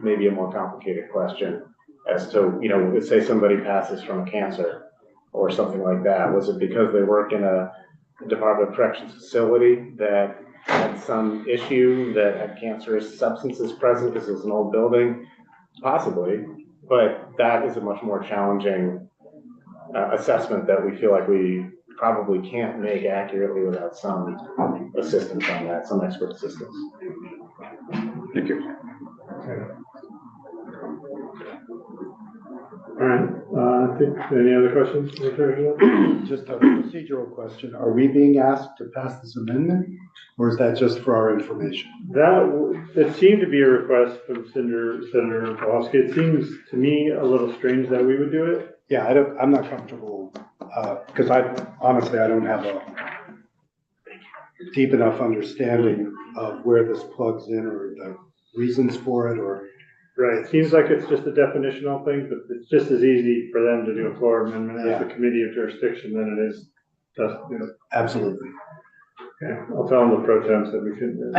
Speaker 14: may be a more complicated question as to, let's say somebody passes from a cancer or something like that. Was it because they worked in a Department of Corrections facility that had some issue that had cancerous substances present because it was an old building? Possibly, but that is a much more challenging assessment that we feel like we probably can't make accurately without some assistance on that, some expert assistance.
Speaker 6: Thank you.
Speaker 9: All right, I think, any other questions?
Speaker 15: Just a procedural question. Are we being asked to pass this amendment, or is that just for our information?
Speaker 9: It seemed to be a request from Senator Mahowski. It seems to me a little strange that we would do it.
Speaker 15: Yeah, I'm not comfortable, because honestly, I don't have a deep enough understanding of where this plugs in or the reasons for it, or.
Speaker 9: Right, it seems like it's just a definitional thing, but it's just as easy for them to do a floor amendment as the committee of jurisdiction than it is just,
Speaker 15: Absolutely.
Speaker 9: Okay, I'll tell them the pro temps that we can.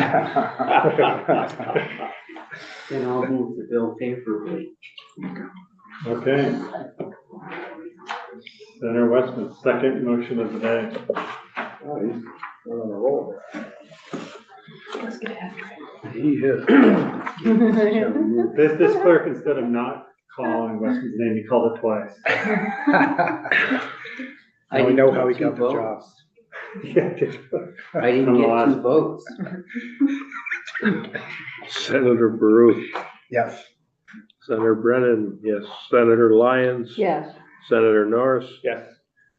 Speaker 8: Then I'll move the bill favorably.
Speaker 9: Okay. Senator Westman, second motion of the day.
Speaker 14: Oh, he's on a roll.
Speaker 11: Let's get after it.
Speaker 6: He is.
Speaker 9: This clerk, instead of not calling Westman's name, he called it twice.
Speaker 15: I know how he got the job.
Speaker 8: I didn't get 2 votes.
Speaker 3: Senator Baruch.
Speaker 15: Yes.
Speaker 3: Senator Brennan, yes. Senator Lyons.
Speaker 2: Yes.
Speaker 3: Senator Norris.
Speaker 14: Yes.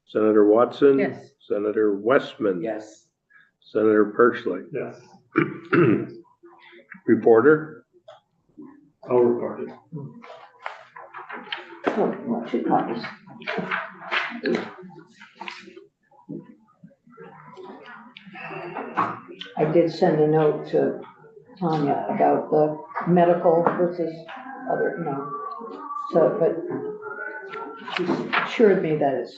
Speaker 3: Senator Watson.
Speaker 4: Yes.
Speaker 3: Senator Westman.
Speaker 8: Yes.
Speaker 3: Senator Perchley.
Speaker 9: Yes.
Speaker 3: Reporter.
Speaker 9: I'll report it.
Speaker 2: Oh, well, 2 copies. I did send a note to Tanya about the medical versus other, so, but she assured me that it's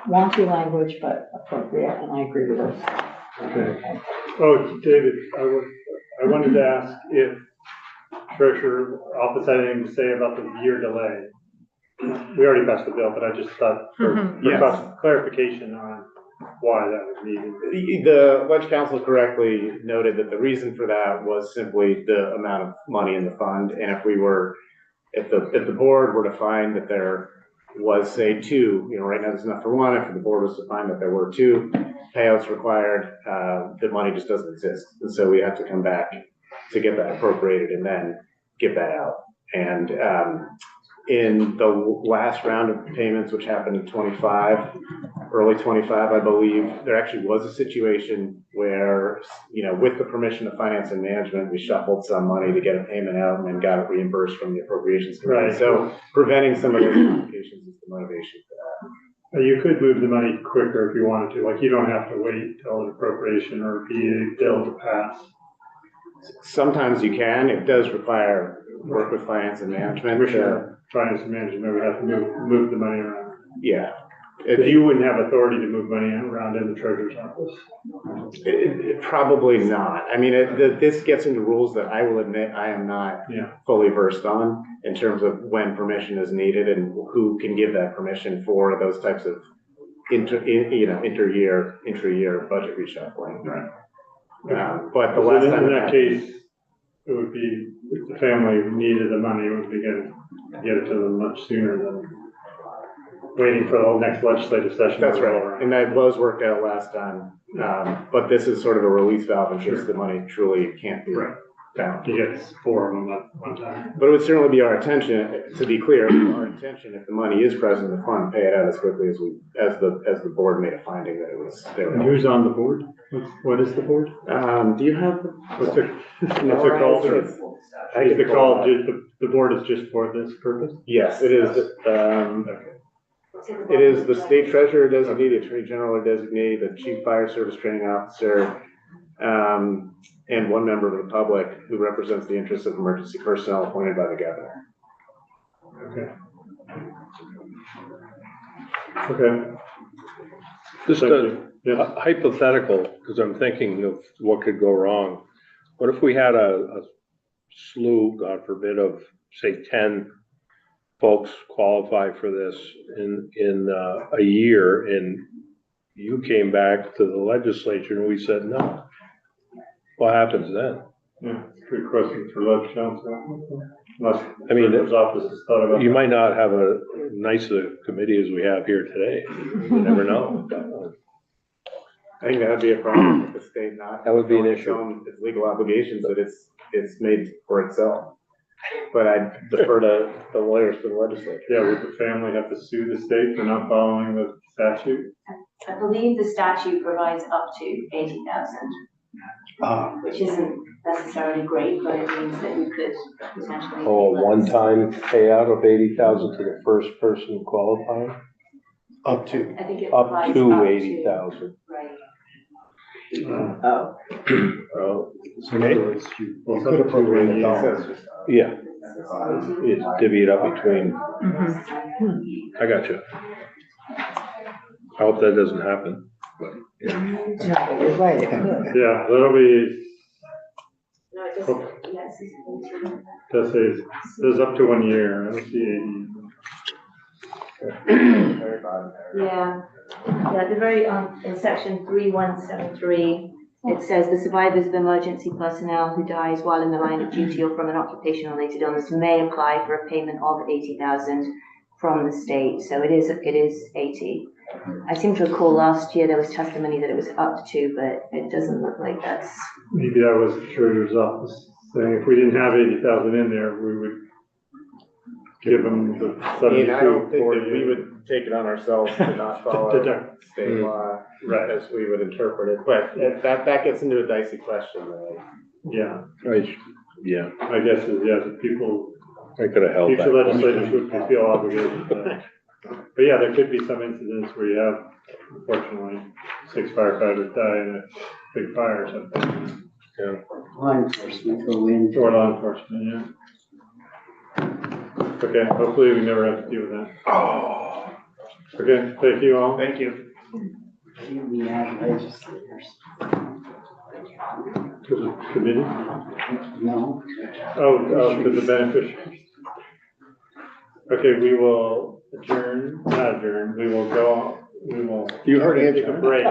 Speaker 2: wonky language, but appropriate, and I agree with her.
Speaker 9: Okay. Oh, David, I wanted to ask if Treasurer Office had anything to say about the year delay. We already passed the bill, but I just thought for clarification on why that was needed.
Speaker 14: The Ledge Council correctly noted that the reason for that was simply the amount of money in the fund. And if the board were to find that there was say two, right now there's enough for one, if the board was to find that there were two payouts required, the money just doesn't exist. And so we have to come back to get that appropriated and then get that out. And in the last round of payments, which happened in 25, early 25, I believe, there actually was a situation where, with the permission of finance and management, we shuffled some money to get a payment out and then got it reimbursed from the appropriations committee.
Speaker 9: Right.
Speaker 14: So preventing some of those complications is the motivation for that.
Speaker 9: You could move the money quicker if you wanted to, like you don't have to wait till an appropriation or be a bill to pass.
Speaker 14: Sometimes you can. It does require work with finance and management.
Speaker 9: For sure. Finance and management would have to move the money around.
Speaker 14: Yeah.
Speaker 9: If you wouldn't have authority to move money around in the treasurer's office.
Speaker 14: Probably not. I mean, this gets into rules that I will admit I am not fully versed on in terms of when permission is needed and who can give that permission for those types of intra-year budget reshuffling.
Speaker 9: Right.
Speaker 14: But the last time
Speaker 9: in that case, it would be, if the family needed the money, it would be get it to them much sooner than waiting for the next legislative session.
Speaker 14: That's right. And that was worked out last time. But this is sort of a release valve in case the money truly can't be found.
Speaker 9: You get 4 of them at one time.
Speaker 14: But it would certainly be our intention, to be clear, our intention, if the money is present in the fund, pay it out as quickly as the board made a finding that it was there.
Speaker 9: And who's on the board? What is the board?
Speaker 14: Do you have?
Speaker 9: What's it called? The board is just for this purpose?
Speaker 14: Yes, it is. It is the state treasurer designee, the attorney general or designee, the chief fire service training officer, and one member of the public who represents the interests of emergency personnel appointed by the governor.
Speaker 9: Okay.
Speaker 3: Just a hypothetical, because I'm thinking of what could go wrong. What if we had a slew, God forbid, of say 10 folks qualify for this in a year, and you came back to the legislature and we said no? What happens then?
Speaker 9: Yeah, good question for Lev Council.
Speaker 3: I mean,
Speaker 9: his office has thought about
Speaker 3: you might not have a nice committee as we have here today. You never know.
Speaker 14: I think that would be a problem with the state not.
Speaker 3: That would be an issue.
Speaker 14: Its legal obligations that it's made for itself. But I defer to the lawyers for the legislature.
Speaker 9: Yeah, would the family have to sue the state for not following the statute?
Speaker 12: I believe the statute provides up to 80,000, which isn't necessarily great, but it means that you could potentially.
Speaker 3: Oh, a one-time payout of 80,000 to the first person qualifying?
Speaker 9: Up to.
Speaker 12: I think it
Speaker 3: Up
Speaker 12: provides
Speaker 3: to 80,000.
Speaker 12: Right.
Speaker 3: Oh.
Speaker 15: So in other words, you could appropriate $1.
Speaker 3: Yeah. It's divvied up between. I got you. I hope that doesn't happen, but.
Speaker 9: You're right. Yeah, that'll be.
Speaker 12: No, it doesn't, yes.
Speaker 9: That says, there's up to 1 year, I don't see 80.
Speaker 12: Yeah, at the very, in section 3173, it says the survivors of emergency personnel who dies while in the line of duty or from an occupation-related illness may apply for a payment of 80,000 from the state. So it is 80. I seem to recall last year there was testimony that it was up to, but it doesn't look like that's.
Speaker 9: Maybe that was the treasurer's office saying if we didn't have 80,000 in there, we would give them the 72.
Speaker 14: I don't think that we would take it on ourselves to not follow state law as we would interpret it, but that gets into a dicey question, right?
Speaker 9: Yeah.
Speaker 3: Right. Yeah.
Speaker 9: I guess, the people.
Speaker 3: I could have held that.
Speaker 9: Future legislators would feel obligated, but yeah, there could be some incidents where you have, unfortunately, 6 firefighters die in a big fire or something.
Speaker 3: Yeah.
Speaker 8: Law enforcement go in.
Speaker 9: Or law enforcement, yeah. Okay, hopefully we never have to deal with that.
Speaker 14: Oh.
Speaker 9: Okay, thank you all.
Speaker 14: Thank you.
Speaker 8: We have legislators.
Speaker 9: To the committee?
Speaker 8: No.
Speaker 9: Oh, to the beneficiaries. Okay, we will not adjourn, we will go,
Speaker 15: You heard
Speaker 9: take a break.